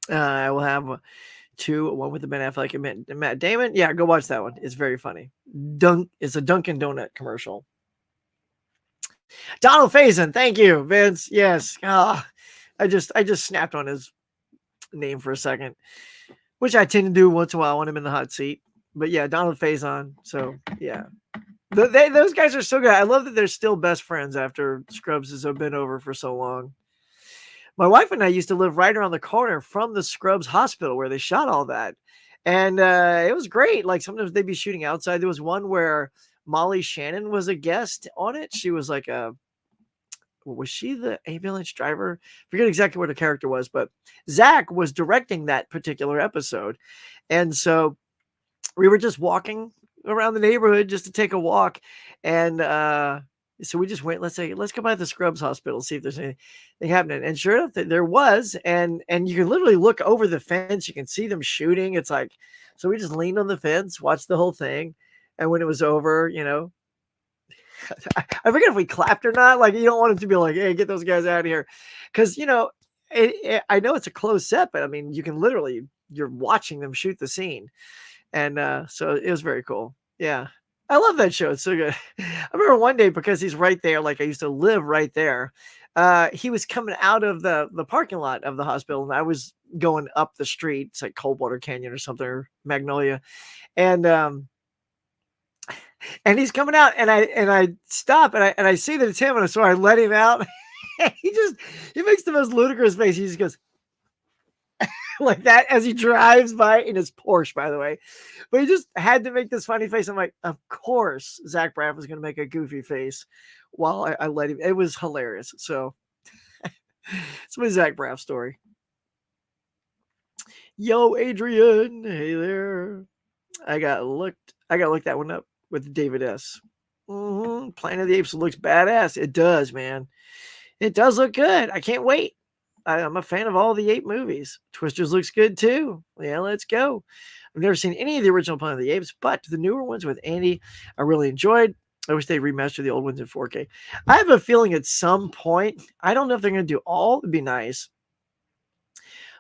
I will have one with the Ben Affleck and Matt Damon. Yeah, go watch that one. It's very funny. It's a Dunkin' Donut commercial. Donald Faison, thank you, Vince. Yes. I just snapped on his name for a second, which I tend to do once in a while when I'm in the hot seat. But yeah, Donald Faison. So yeah. Those guys are so good. I love that they're still best friends after Scrubs has been over for so long. My wife and I used to live right around the corner from the Scrubs hospital where they shot all that. And it was great. Sometimes they'd be shooting outside. There was one where Molly Shannon was a guest on it. She was was she the ambulance driver? I forget exactly what her character was, but Zach was directing that particular episode. And so we were just walking around the neighborhood just to take a walk. And so we just went, let's go by the Scrubs hospital, see if there's anything happening. And sure enough, there was, and you can literally look over the fence. You can see them shooting. It's like, so we just leaned on the fence, watched the whole thing. And when it was over, I forget if we clapped or not. You don't want it to be like, hey, get those guys out of here. Because, I know it's a closed set, but I mean, you can literally, you're watching them shoot the scene. And so it was very cool. Yeah. I love that show. It's so good. I remember one day because he's right there, like I used to live right there. He was coming out of the parking lot of the hospital, and I was going up the street. It's like Coldwater Canyon or something, or Magnolia, and he's coming out, and I stop, and I see that it's him, and so I let him out. He makes the most ludicrous face. He just goes like that as he drives by in his Porsche, by the way. But he just had to make this funny face. I'm like, of course, Zach Braff was going to make a goofy face while I let him. It was hilarious. So it's my Zach Braff story. Yo, Adrian. Hey there. I got look that one up with David S. Planet of the Apes looks badass. It does, man. It does look good. I can't wait. I'm a fan of all the 8 movies. Twisters looks good too. Yeah, let's go. I've never seen any of the original Planet of the Apes, but the newer ones with Andy, I really enjoyed. I wish they remastered the old ones in 4K. I have a feeling at some point, I don't know if they're going to do all. It'd be nice.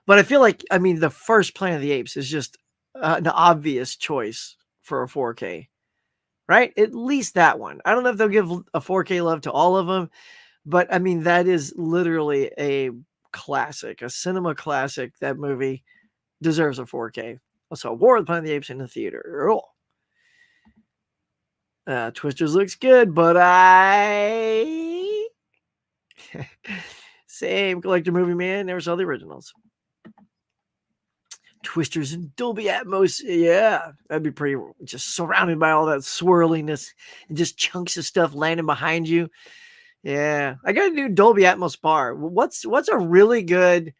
But I feel like, I mean, the first Planet of the Apes is just an obvious choice for a 4K, right? At least that one. I don't know if they'll give a 4K love to all of them, but I mean, that is literally a classic, a cinema classic. That movie deserves a 4K. Also, War of the Planet of the Apes in the theater. Twisters looks good, but same collector movie, man. Never saw the originals. Twisters in Dolby Atmos. Yeah, that'd be pretty. Just surrounded by all that swirliness and just chunks of stuff landing behind you. Yeah, I got a new Dolby Atmos bar. What's a really good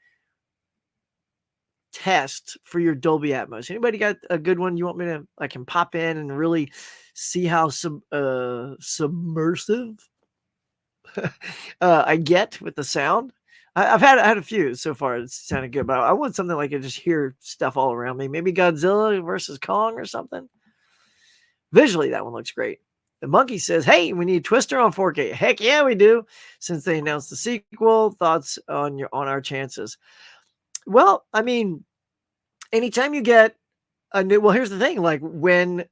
test for your Dolby Atmos? Anybody got a good one you want me to? I can pop in and really see how submersive I get with the sound. I've had a few so far. It's sounded good, but I want something like I just hear stuff all around me. Maybe Godzilla versus Kong or something. Visually, that one looks great. The monkey says, "Hey, we need Twister on 4K." Heck yeah, we do. Since they announced the sequel, thoughts on our chances? Well, I mean, anytime you get a new, well, here's the thing. Like when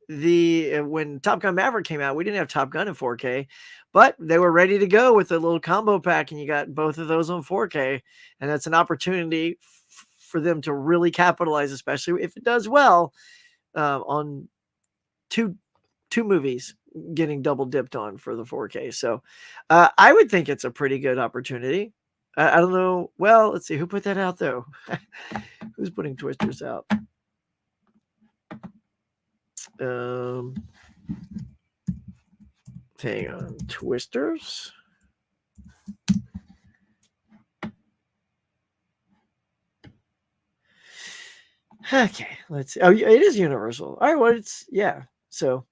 Top Gun Maverick came out, we didn't have Top Gun in 4K, but they were ready to go with a little combo pack, and you got both of those on 4K, and that's an opportunity for them to really capitalize, especially if it does well, on two movies getting double dipped on for the 4K. So I would think it's a pretty good opportunity. I don't know. Well, let's see who put that out though. Who's putting Twisters out? Hang on, Twisters. Okay, let's see. Oh, it is Universal. All right, well, yeah. So,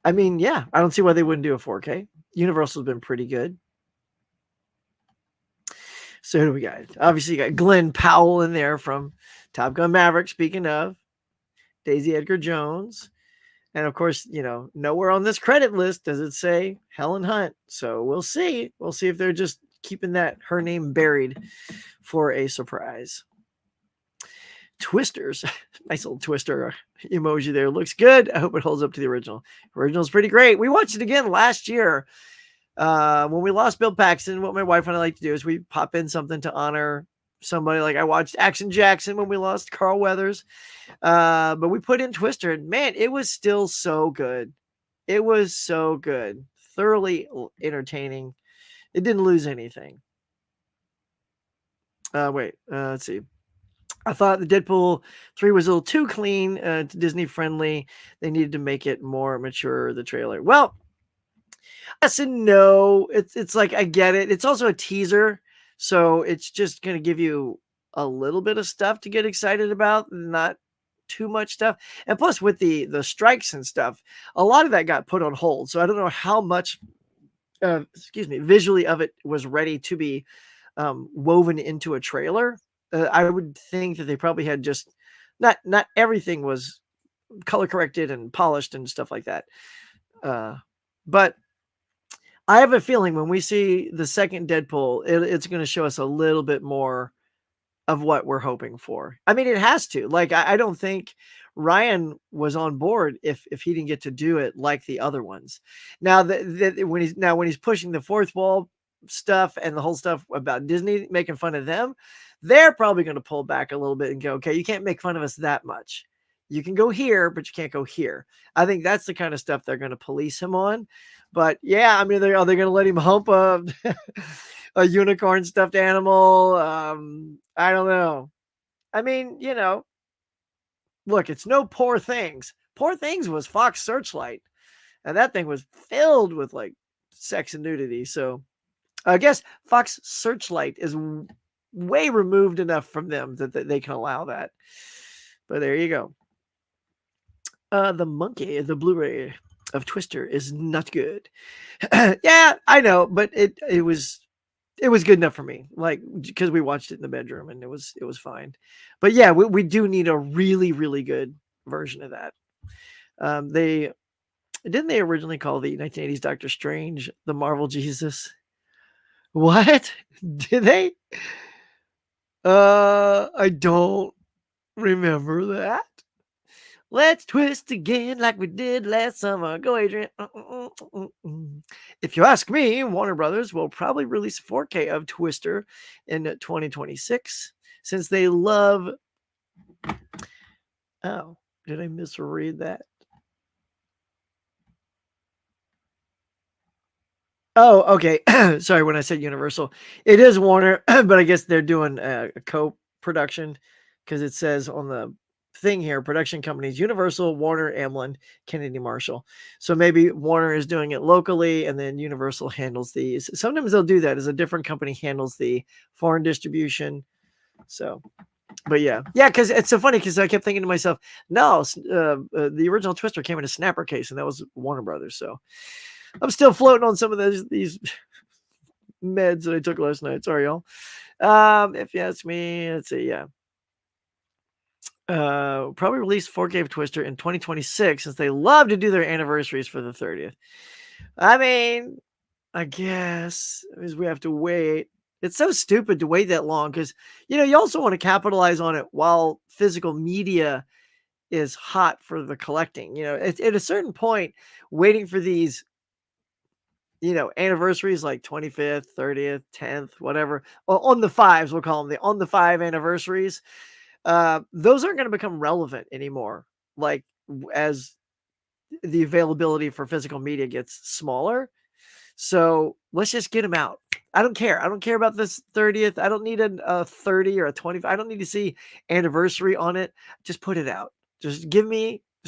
I mean, yeah, I don't see why they wouldn't do a 4K. Universal's been pretty good. So who do we got? Obviously, you got Glenn Powell in there from Top Gun Maverick. Speaking of Daisy Edgar Jones, and of course, nowhere on this credit list does it say Helen Hunt. So we'll see. We'll see if they're just keeping her name buried for a surprise. Twisters, nice little Twister emoji there. Looks good. I hope it holds up to the original. Original's pretty great. We watched it again last year. When we lost Bill Paxton, what my wife and I like to do is we pop in something to honor somebody. Like I watched Action Jackson when we lost Carl Weathers. But we put in Twister, and man, it was still so good. It was so good. Thoroughly entertaining. It didn't lose anything. Let's see. I thought the Deadpool 3 was a little too clean, Disney friendly. They needed to make it more mature, the trailer. Well, yes and no. It's like, I get it. It's also a teaser, so it's just going to give you a little bit of stuff to get excited about, not too much stuff. And plus with the strikes and stuff, a lot of that got put on hold. So I don't know how much, visually of it was ready to be woven into a trailer. I would think that they probably had just not everything was color corrected and polished and stuff like that. But I have a feeling when we see the second Deadpool, it's going to show us a little bit more of what we're hoping for. I mean, it has to. Like, I don't think Ryan was on board if he didn't get to do it like the other ones. Now when he's pushing the fourth wall stuff and the whole stuff about Disney making fun of them, they're probably going to pull back a little bit and go, okay, you can't make fun of us that much. You can go here, but you can't go here. I think that's the kind of stuff they're going to police him on. But yeah, I mean, are they going to let him hump a unicorn stuffed animal? I don't know. I mean, look, it's no Poor Things. Poor Things was Fox Searchlight, and that thing was filled with like sex and nudity. So I guess Fox Searchlight is way removed enough from them that they can allow that. But there you go. The Blu-ray of Twister is not good. Yeah, I know, but it was good enough for me, like, because we watched it in the bedroom and it was fine. But yeah, we do need a really, really good version of that. They originally call the 1980s Doctor Strange the Marvel Jesus? What? Did they? I don't remember that. Let's twist again like we did last summer. Go, Adrian. If you ask me, Warner Brothers will probably release 4K of Twister in 2026 since they love... Oh, did I misread that? Oh, okay. Sorry, when I said Universal, it is Warner, but I guess they're doing a co-production because it says on the thing here, production companies, Universal, Warner, Amblin, Kennedy Marshall. So maybe Warner is doing it locally and then Universal handles these. Sometimes they'll do that as a different company handles the foreign distribution. So, but yeah, because it's so funny because I kept thinking to myself, no, the original Twister came in a snapper case and that was Warner Brothers. So I'm still floating on some of these meds that I took last night. Sorry, y'all. If you ask me, let's see, yeah. Probably release 4K of Twister in 2026 since they love to do their anniversaries for the 30th. I mean, I guess we have to wait. It's so stupid to wait that long because, you also want to capitalize on it while physical media is hot for the collecting. At a certain point, waiting for these, anniversaries like 25th, 30th, 10th, whatever, on the fives, we'll call them on the 5 anniversaries. Those aren't going to become relevant anymore. Like as the availability for physical media gets smaller. So let's just get them out. I don't care. I don't care about this 30th. I don't need a 30 or a 25. I don't need to see anniversary on it. Just put it out. Just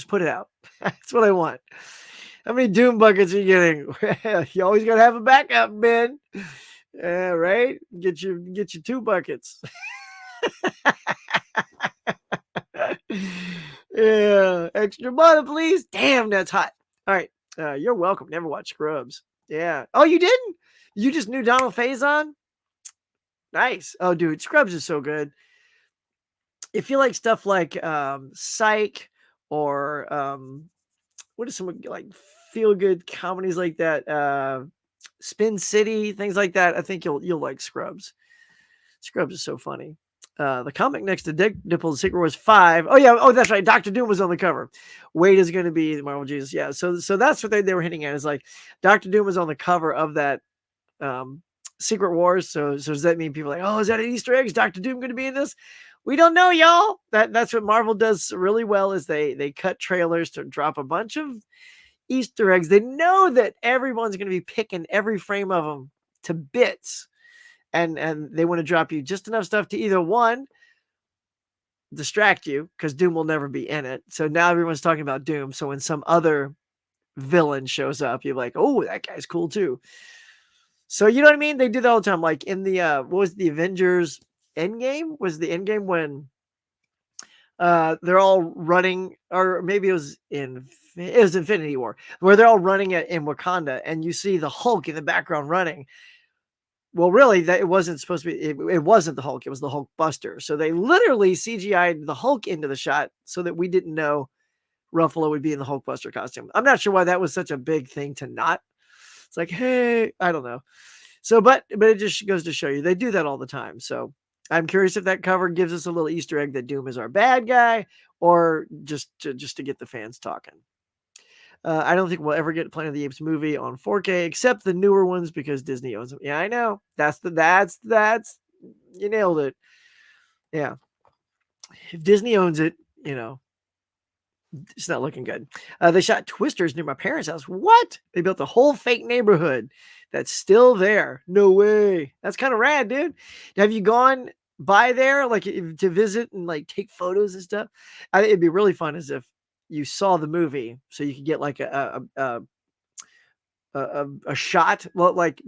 put it out. That's what I want. How many Doom buckets are you getting? You always got to have a backup, Ben. Yeah, right? Get your 2 buckets. Yeah, extra butter, please. Damn, that's hot. All right, you're welcome. Never watched Scrubs. Yeah. Oh, you didn't? You just knew Donald Faison? Nice. Oh, dude, Scrubs is so good. If you like stuff like Psych or what is some like feel good comedies like that? Spin City, things like that. I think you'll like Scrubs. Scrubs is so funny. The comic next to Deadpool's Secret Wars 5. Oh, yeah. Oh, that's right. Dr. Doom was on the cover. Wade is going to be the Marvel Jesus. Yeah. So that's what they were hinting at, is like Dr. Doom was on the cover of that Secret Wars. So does that mean people are like, oh, is that an Easter egg? Is Dr. Doom going to be in this? We don't know, y'all. That's what Marvel does really well, is they cut trailers to drop a bunch of Easter eggs. They know that everyone's going to be picking every frame of them to bits. And they want to drop you just enough stuff to either, one, distract you because Doom will never be in it. So now everyone's talking about Doom. So when some other villain shows up, you're like, oh, that guy's cool too. So you know what I mean? They do that all the time. Like in the what was the Avengers Endgame? Was the Endgame when they're all running, or maybe it was Infinity War, where they're all running in Wakanda, and you see the Hulk in the background running. Well, really, that it wasn't supposed to be. It wasn't the Hulk. It was the Hulk Buster. So they literally CGI'd the Hulk into the shot so that we didn't know Ruffalo would be in the Hulk Buster costume. I'm not sure why that was such a big thing to not. It's like, hey, I don't know. So, but it just goes to show you they do that all the time. So I'm curious if that cover gives us a little Easter egg that Doom is our bad guy, or just to get the fans talking. I don't think we'll ever get Planet of the Apes movie on 4K, except the newer ones because Disney owns them. Yeah, I know. That's you nailed it. Yeah, if Disney owns it, it's not looking good. They shot twisters near my parents' house. What? They built a whole fake neighborhood that's still there. No way. That's kind of rad, dude. Have you gone by there like to visit and like take photos and stuff? I think it'd be really fun as if you saw the movie, so you could get like a shot, well, like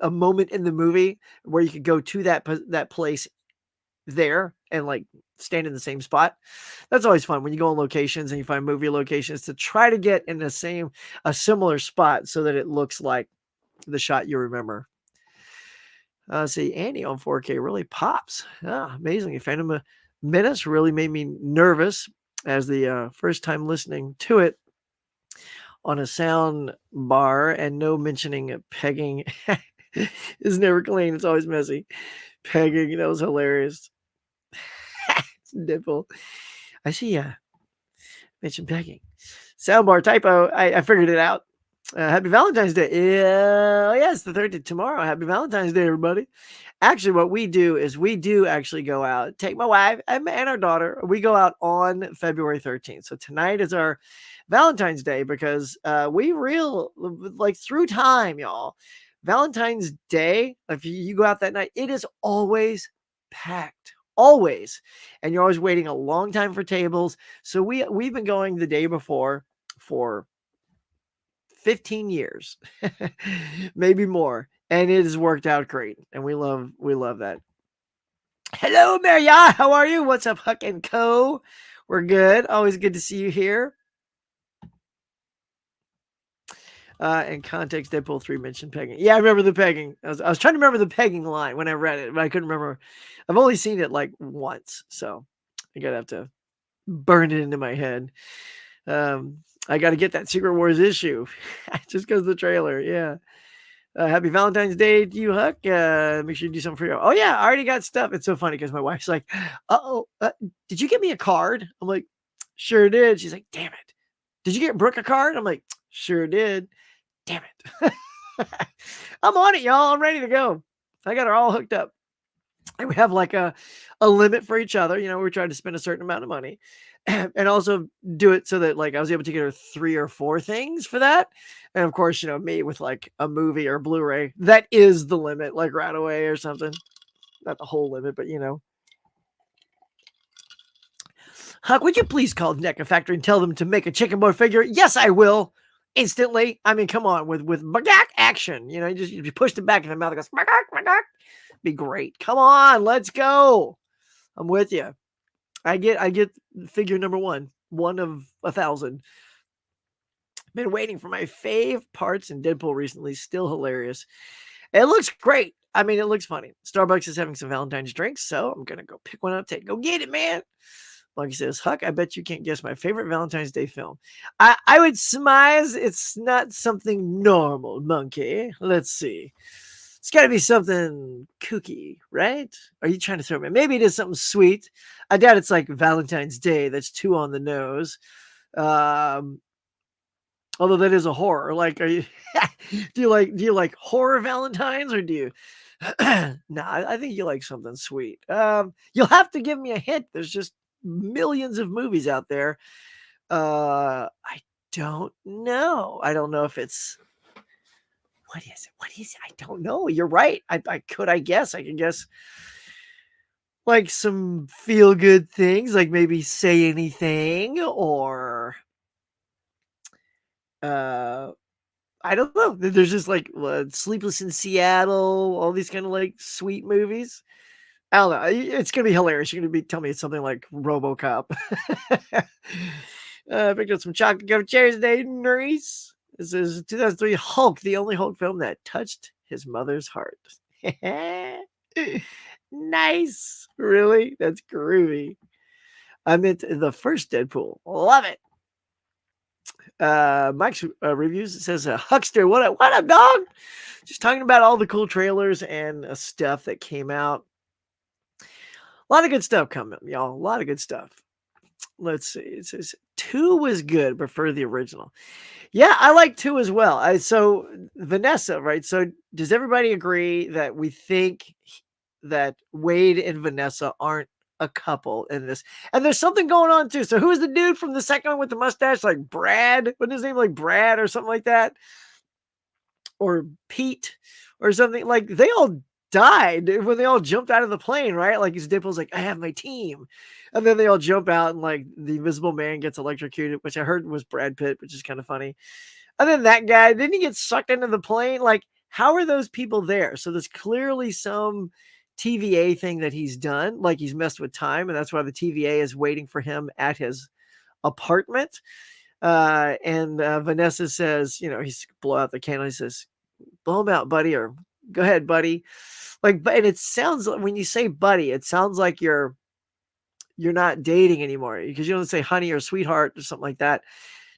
a moment in the movie where you could go to that place there and like stand in the same spot. That's always fun when you go on locations and you find movie locations to try to get in a similar spot so that it looks like the shot you remember. See, Annie on 4K really pops. Amazing. Phantom Menace really made me nervous as the first time listening to it on a sound bar, and no mentioning of pegging is never clean. It's always messy. Pegging, that was hilarious. Nipple. I see mentioned pegging. Soundbar typo. I figured it out. Happy Valentine's Day. Yeah, yes, the 30th tomorrow. Happy Valentine's Day, everybody. Actually, what we do is we do actually go out, take my wife and our daughter. We go out on February 13th. So tonight is our Valentine's Day because we like through time, y'all. Valentine's Day, if you go out that night, it is always packed. Always. And you're always waiting a long time for tables. So we've been going the day before for 15 years, maybe more. And it has worked out great. And we love that. Hello, Maria. How are you? What's up, Huck and Co? We're good. Always good to see you here. In context, Deadpool 3 mentioned pegging. Yeah, I remember the pegging. I was trying to remember the pegging line when I read it, but I couldn't remember. I've only seen it like once, so I gotta have to burn it into my head. I got to get that Secret Wars issue just because of the trailer. Yeah. Happy Valentine's Day to you, Huck. Make sure you do something for you. Oh, yeah. I already got stuff. It's so funny because my wife's like, did you get me a card? I'm like, sure did. She's like, damn it. Did you get Brooke a card? I'm like, sure did. Damn it. I'm on it, y'all. I'm ready to go. I got her all hooked up. And we have like a limit for each other. We're trying to spend a certain amount of money and also do it so that like I was able to get her 3 or 4 things for that. And of course, me with like a movie or Blu-ray, that is the limit, like right away or something. Not the whole limit, but Huck, would you please call the NECA factory and tell them to make a chicken boy figure? Yes, I will. Instantly. I mean, come on, with magak action. You push the back of the mouth, it goes magak. Be great. Come on, let's go. I'm with you. I get figure number one of 1,000. Been waiting for my fave parts in Deadpool recently. Still hilarious. It looks great. I mean, it looks funny. Starbucks is having some Valentine's drinks, so I'm gonna go pick one up. Go get it, man. Monkey says, Huck, I bet you can't guess my favorite Valentine's Day film. I would surmise it's not something normal, Monkey. Let's see. It's got to be something kooky, right? Are you trying to throw me? Maybe it is something sweet. I doubt it's like Valentine's Day. That's too on the nose. Although that is a horror. Like, are you? do you like horror Valentines, or do you? No, I think you like something sweet. You'll have to give me a hint. There's just millions of movies out there. I don't know. I don't know if it's. What is it? I don't know. You're right. I can guess like some feel good things, like maybe Say Anything, or I don't know. There's just like Sleepless in Seattle, all these kind of like sweet movies. I don't know. It's gonna be hilarious. You're gonna tell me it's something like RoboCop. Picked up some chocolate covered cherries today, Maurice. This is 2003 Hulk, the only Hulk film that touched his mother's heart. Nice. Really? That's groovy. I meant the first Deadpool. Love it. Mike's reviews says, Huckster, what up, dog? Just talking about all the cool trailers and stuff that came out. A lot of good stuff coming, y'all. A lot of good stuff. Let's see. It says 2 was good, prefer the original. Yeah, I like 2 as well. So Vanessa, right? So does everybody agree that we think that Wade and Vanessa aren't a couple in this? And there's something going on too. So who's the dude from the second one with the mustache? Like Brad? What's his name? Like Brad or something like that? Or Pete or something? Like they all died when they all jumped out of the plane, right? Like his Dipple's like, I have my team. And then they all jump out and like the invisible man gets electrocuted, which I heard was Brad Pitt, which is kind of funny. And then that guy, didn't he get sucked into the plane? Like, how are those people there? So there's clearly some TVA thing that he's done. Like he's messed with time, and that's why the TVA is waiting for him at his apartment. And Vanessa says, he's blow out the candle. He says, blow him out, buddy, or go ahead, buddy. Like, and it sounds like when you say buddy, it sounds like you're not dating anymore because you don't say honey or sweetheart or something like that.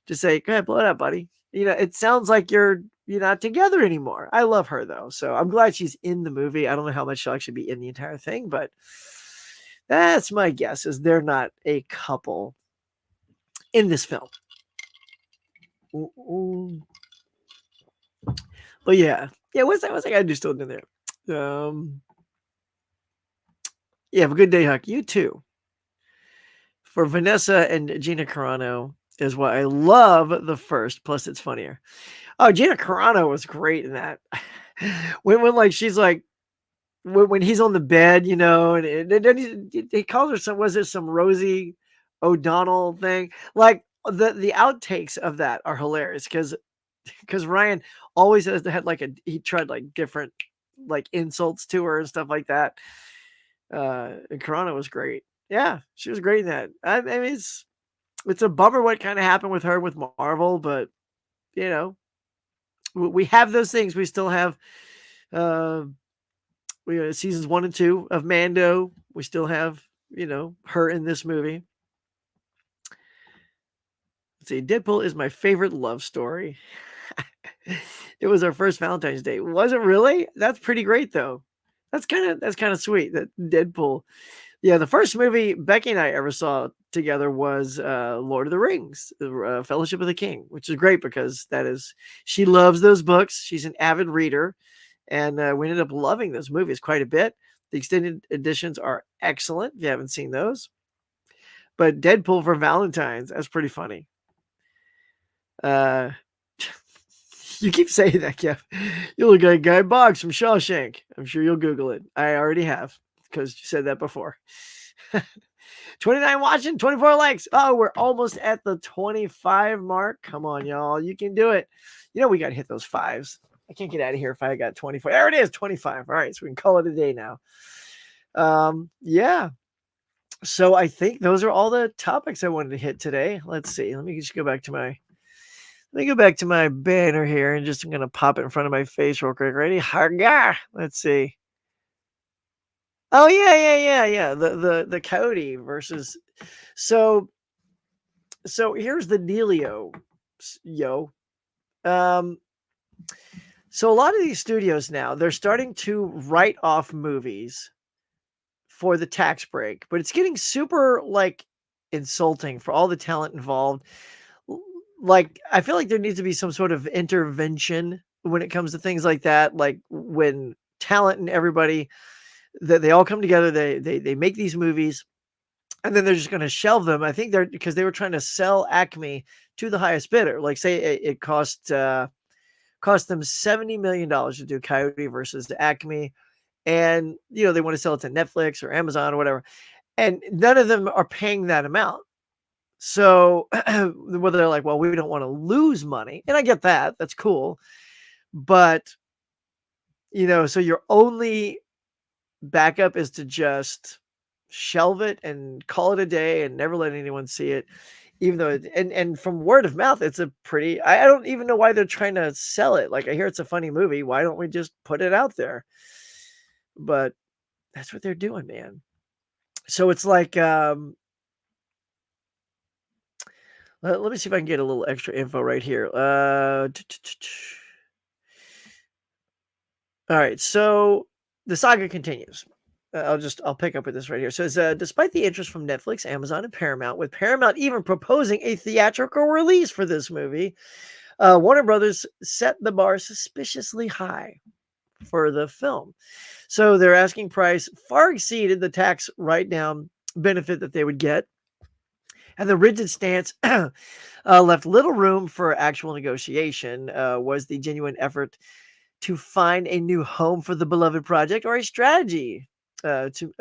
Just say, go ahead, blow it out, buddy. It sounds like you're not together anymore. I love her though, so I'm glad she's in the movie. I don't know how much she'll actually be in the entire thing, but that's my guess is they're not a couple in this film. Ooh. But yeah, what's that guy do still in there? Yeah, have a good day, Huck. You too. For Vanessa and Gina Carano is what I love the first, plus it's funnier. Oh, Gina Carano was great in that. when like she's like when he's on the bed, and then he calls her some Rosie O'Donnell thing. Like the outtakes of that are hilarious because Ryan always had like he tried like different like insults to her and stuff like that. And Carano was great. Yeah, she was great in that. I mean, it's a bummer what kind of happened with her with Marvel, but we have those things. We still have we seasons 1 and 2 of Mando. We still have her in this movie. Let's see, Deadpool is my favorite love story. It was our first Valentine's Day. Was it really? That's pretty great though. That's kind of sweet that Deadpool. Yeah, the first movie Becky and I ever saw together was Lord of the Rings, Fellowship of the King, which is great because she loves those books. She's an avid reader, and we ended up loving those movies quite a bit. The extended editions are excellent if you haven't seen those. But Deadpool for Valentine's, that's pretty funny. You keep saying that, Kev. You look like Guy Boggs from Shawshank. I'm sure you'll Google it. I already have because you said that before. 29 watching, 24 likes. Oh, we're almost at the 25 mark. Come on, y'all. You can do it. We got to hit those fives. I can't get out of here if I got 24. There it is, 25. All right, so we can call it a day now. Yeah. So I think those are all the topics I wanted to hit today. Let's see. Let me just go back to my banner here and I'm going to pop it in front of my face real quick. Ready? Let's see. Oh yeah. The coyote versus. So here's the dealio, yo. So a lot of these studios now, they're starting to write off movies for the tax break, but it's getting super like insulting for all the talent involved. Like I feel like there needs to be some sort of intervention when it comes to things like that. Like when talent and everybody that they all come together, they make these movies and then they're just going to shelve them. I think because they were trying to sell Acme to the highest bidder. Like say it cost them $70 million to do Coyote versus Acme. And, they want to sell it to Netflix or Amazon or whatever. And none of them are paying that amount. So whether they're like, well, we don't want to lose money. And I get that. That's cool. But, so your only backup is to just shelve it and call it a day and never let anyone see it. Even though, and from word of mouth, it's a pretty, I don't even know why they're trying to sell it. Like I hear it's a funny movie. Why don't we just put it out there? But that's what they're doing, man. So it's like, let me see if I can get a little extra info right here. All right. So the saga continues. I'll pick up with this right here. So it says, despite the interest from Netflix, Amazon, and Paramount, with Paramount even proposing a theatrical release for this movie, Warner Brothers set the bar suspiciously high for the film. So their asking price far exceeded the tax write-down benefit that they would get, and the rigid stance left little room for actual negotiation. Was the genuine effort to find a new home for the beloved project, or a strategy to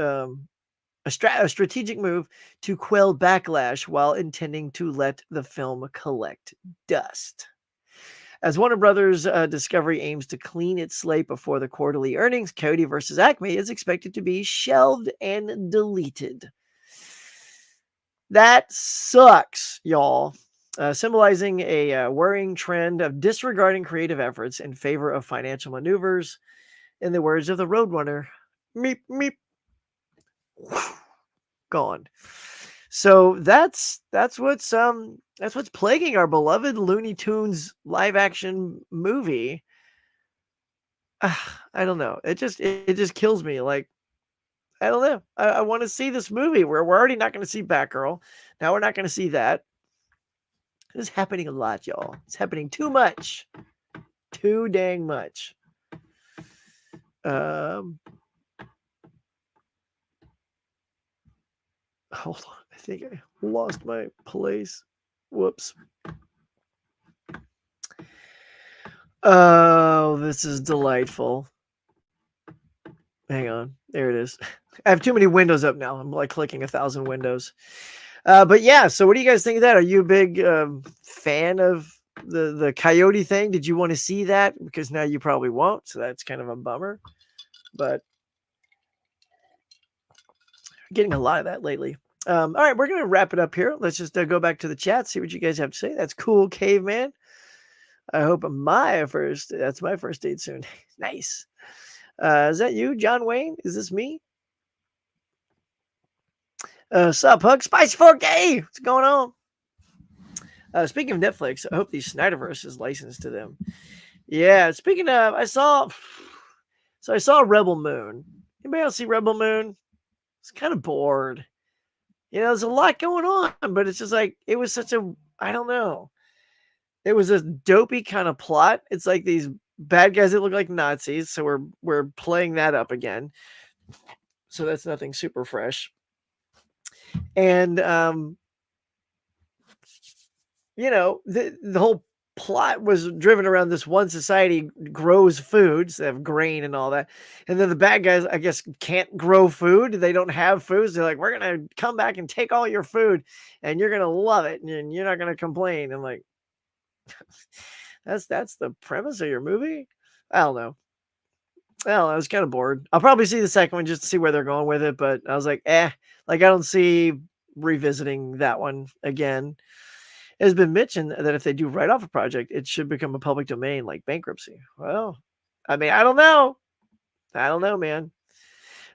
a strategic move to quell backlash while intending to let the film collect dust? As Warner Brothers Discovery aims to clean its slate before the quarterly earnings, Coyote versus Acme is expected to be shelved and deleted. That sucks, y'all. Symbolizing a worrying trend of disregarding creative efforts in favor of financial maneuvers. In the words of the Roadrunner, meep, meep, gone. So that's what's plaguing our beloved Looney Tunes live action movie. I don't know. It just kills me. Like, I don't know. I want to see this movie. We're already not going to see Batgirl. Now we're not going to see that. This is happening a lot, y'all. It's happening too much. Too dang much. Hold on. I think I lost my place. Whoops. Oh, this is delightful. Hang on. There it is. I have too many windows up now. I'm like clicking 1,000 windows. But yeah, so what do you guys think of that? Are you a big fan of the Coyote thing? Did you want to see that? Because now you probably won't, so that's kind of a bummer. But I'm getting a lot of that lately. All right, we're gonna wrap it up here. Let's just go back to the chat, see what you guys have to say. That's cool, Caveman. I hope that's my first date soon. Nice. Is that you, John Wayne? Is this me? Sup, Hug? Spice 4K! What's going on? Speaking of Netflix, I hope the Snyderverse is licensed to them. Yeah, speaking of, I saw Rebel Moon. Anybody else see Rebel Moon? It's kind of bored. You know, there's a lot going on, but it's just like, it was such a, I don't know. It was a dopey kind of plot. It's like these bad guys that look like Nazis, so we're playing that up again. So that's nothing super fresh. And you know, the whole plot was driven around this one society grows foods, they have grain and all that, and then the bad guys, I guess, can't grow food. They don't have foods. They're like, we're gonna come back and take all your food, and you're gonna love it, and you're not gonna complain. And like, that's the premise of your movie. I don't know. Well, I was kind of bored. I'll probably see the second one just to see where they're going with it, but I was like, like, I don't see revisiting that one again. It has been mentioned that if they do write off a project, it should become a public domain, like bankruptcy. Well, I mean, I don't know. I don't know, man.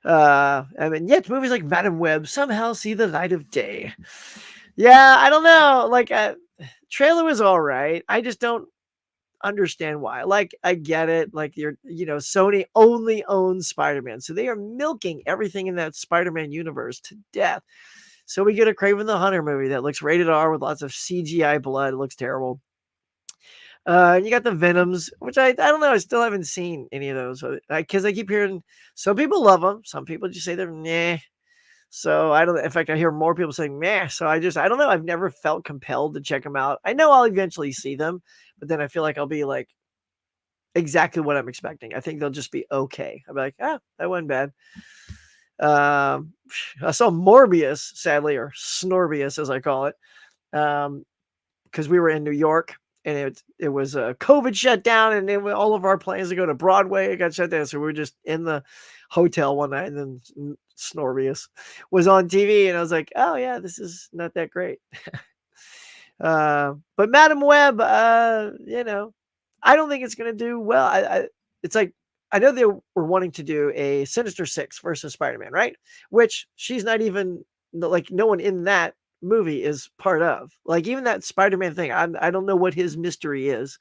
I mean, yet movies like Madam Web somehow see the light of day. Yeah, I don't know. Like, trailer was all right. I just don't understand why. Like, I get it. Like, Sony only owns Spider-Man, so they are milking everything in that Spider-Man universe to death. So we get a Kraven the Hunter movie that looks rated R with lots of CGI blood. It looks terrible. And you got the Venoms, which I don't know. I still haven't seen any of those because I keep hearing some people love them. Some people just say they're meh. So I don't. In fact, I hear more people saying meh. So I don't know. I've never felt compelled to check them out. I know I'll eventually see them, but then I feel like I'll be like exactly what I'm expecting. I think they'll just be okay. I'll be like, that wasn't bad. I saw Morbius, sadly, or Snorbius as I call it, because we were in New York and it was a COVID shutdown, and then all of our plans to go to Broadway got shut down. So we were just in the hotel one night, and then Snorbius was on TV, and I was like, oh yeah, this is not that great. But Madam Web, I don't think it's gonna do well. It's like, I know they were wanting to do a Sinister Six versus Spider-Man, right? Which she's not even, like, no one in that movie is part of. Like, even that Spider-Man thing, I don't know what his mystery is,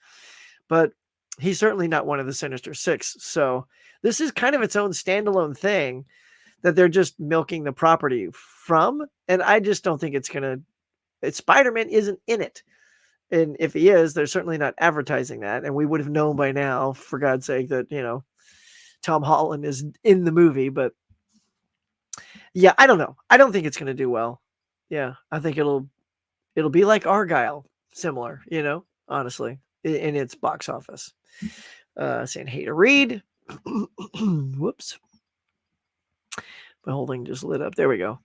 but he's certainly not one of the Sinister Six. So this is kind of its own standalone thing that they're just milking the property from. And I just don't think it's gonna. Spider-Man isn't in it, and if he is, they're certainly not advertising that. And we would have known by now, for God's sake, that Tom Holland is in the movie. But yeah, I don't know. I don't think it's gonna do well. Yeah, I think it'll be like Argyle, similar. Honestly, in its box office. Saying hey to Reed. Whoops. My whole thing just lit up. There we go.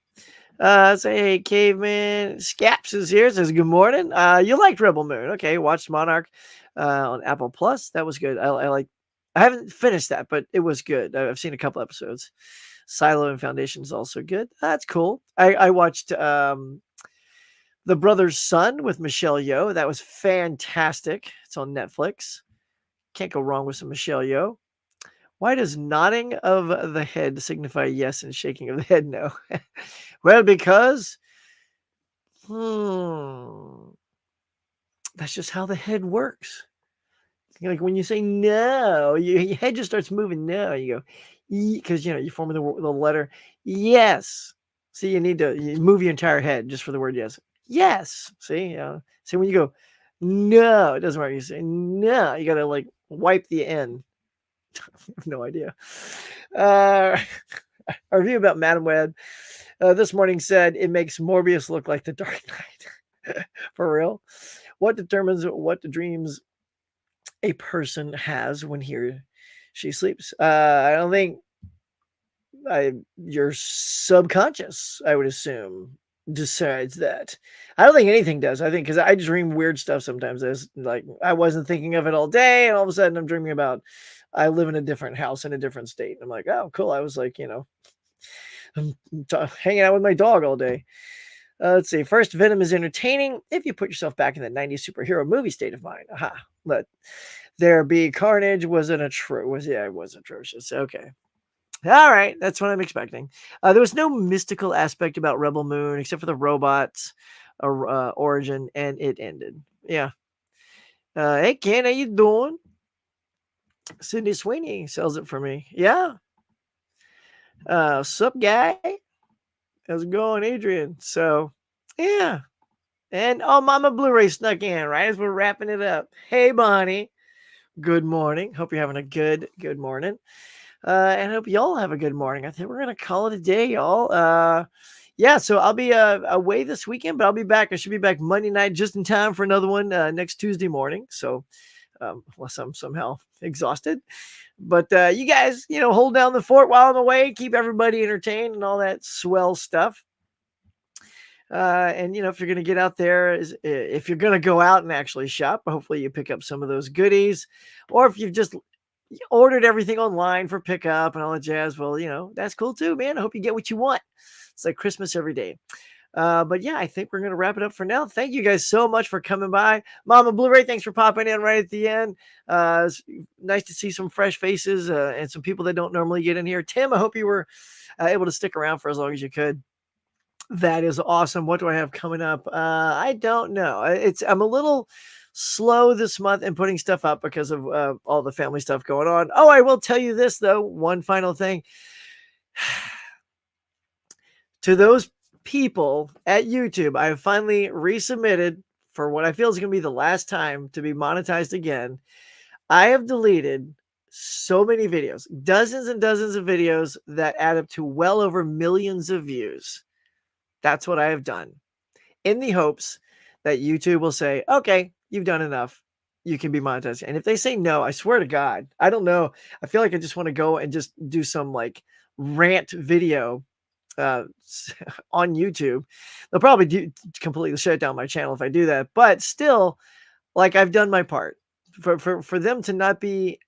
Say hey, Caveman. Scaps is here. Says good morning. You liked Rebel Moon. Okay, watched Monarch on Apple Plus. That was good. I haven't finished that, but it was good. I've seen a couple episodes. Silo and Foundation is also good. That's cool. I watched The Brother's Son with Michelle Yeoh. That was fantastic. It's on Netflix. Can't go wrong with some Michelle Yeoh. Why does nodding of the head signify yes and shaking of the head no? Well, because that's just how the head works. Like when you say no, your head just starts moving. No, you go, because you form the letter yes. See, you need to move your entire head just for the word yes. Yes. See, see when you go no, it doesn't work. You say no, you gotta like wipe the N. I have no idea. A review about Madam Web this morning said it makes Morbius look like the Dark Knight. For real? What determines what the dreams a person has when he or she sleeps? I don't think your subconscious, I would assume, decides that. I don't think anything does. I think because I dream weird stuff sometimes. As like I wasn't thinking of it all day, and all of a sudden I'm dreaming about I live in a different house in a different state. I'm like, oh, cool. I was like, I'm hanging out with my dog all day. Let's see. First, Venom is entertaining if you put yourself back in the 90s superhero movie state of mind. Aha. Let there be carnage. It was atrocious. Okay. All right. That's what I'm expecting. There was no mystical aspect about Rebel Moon except for the robots origin, and it ended. Yeah. Hey, Ken, how you doing? Sydney Sweeney sells it for me. Yeah. Sup, guy? How's it going, Adrian? So, yeah. And Mama Blu-ray snuck in right as we're wrapping it up. Hey, Bonnie. Good morning. Hope you're having a good morning. And I hope y'all have a good morning. I think we're gonna call it a day, y'all. Yeah. So I'll be away this weekend, but I'll be back. I should be back Monday night, just in time for another one next Tuesday morning. So, unless I'm somehow exhausted. But you guys, hold down the fort while I'm away, keep everybody entertained and all that swell stuff. And if you're going to get out there, if you're going to go out and actually shop, hopefully you pick up some of those goodies. Or if you've just ordered everything online for pickup and all that jazz, well, that's cool too, man. I hope you get what you want. It's like Christmas every day. But yeah, I think we're going to wrap it up for now. Thank you guys so much for coming by. Mama Blu-ray, thanks for popping in right at the end. It's nice to see some fresh faces and some people that don't normally get in here. Tim, I hope you were able to stick around for as long as you could. That is awesome. What do I have coming up? I don't know. I'm a little slow this month in putting stuff up because of all the family stuff going on. Oh, I will tell you this, though. One final thing. To those people at YouTube, I have finally resubmitted for what I feel is going to be the last time to be monetized again. I have deleted so many videos, dozens and dozens of videos that add up to well over millions of views. That's what I have done in the hopes that YouTube will say, okay, you've done enough. You can be monetized. And if they say no, I swear to God, I don't know. I feel like I just want to go and just do some like rant video on YouTube. They'll probably completely shut down my channel if I do that. But still, like I've done my part. For them to not be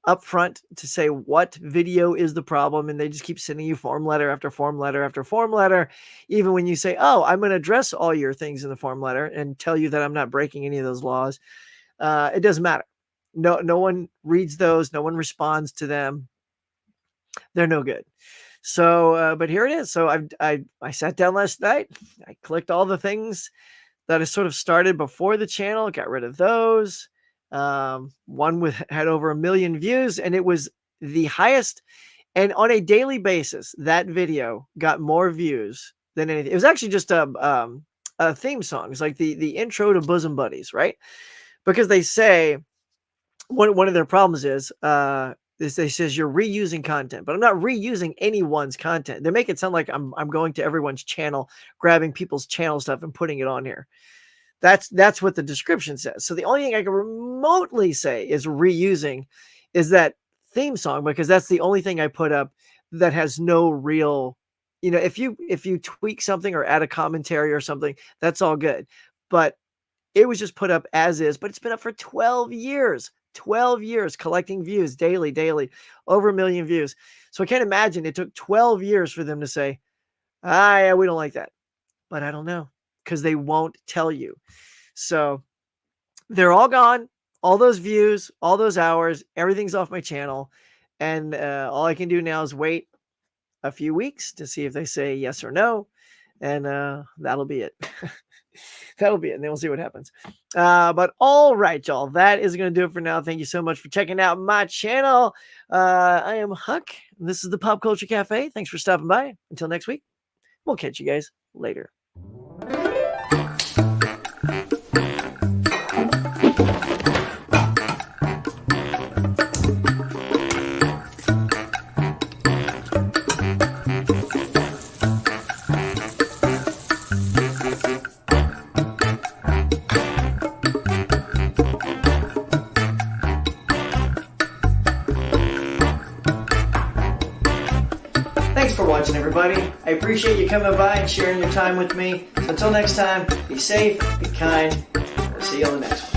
upfront to say what video is the problem, and they just keep sending you form letter after form letter after form letter, even when you say, oh, I'm going to address all your things in the form letter and tell you that I'm not breaking any of those laws. It doesn't matter. No one reads those. No one responds to them. They're no good. So, but here it is. So I sat down last night. I clicked all the things that I sort of started before the channel, got rid of those. One had over 1 million views, and it was the highest And on a daily basis, that video got more views than anything. It was actually just a theme song. It's like the intro to Bosom Buddies, right? Because they say one of their problems is they says you're reusing content, but I'm not reusing anyone's content. They make it sound like I'm going to everyone's channel, grabbing people's channel stuff and putting it on here. That's what the description says. So the only thing I can remotely say is reusing is that theme song, because that's the only thing I put up that has no real, if you tweak something or add a commentary or something, that's all good. But it was just put up as is, but it's been up for 12 years. 12 years collecting views daily, over 1 million views. So I can't imagine it took 12 years for them to say, yeah, we don't like that. But I don't know, because they won't tell you. So they're all gone. All those views, all those hours, everything's off my channel. And all I can do now is wait a few weeks to see if they say yes or no. And that'll be it. That'll be it. And then we'll see what happens. But all right, y'all. That is going to do it for now. Thank you so much for checking out my channel. I am Huck. This is the Pop Culture Cafe. Thanks for stopping by. Until next week, we'll catch you guys later. Thanks for watching, everybody. I appreciate you coming by and sharing your time with me. So until next time, be safe, be kind, and I'll see you on the next one.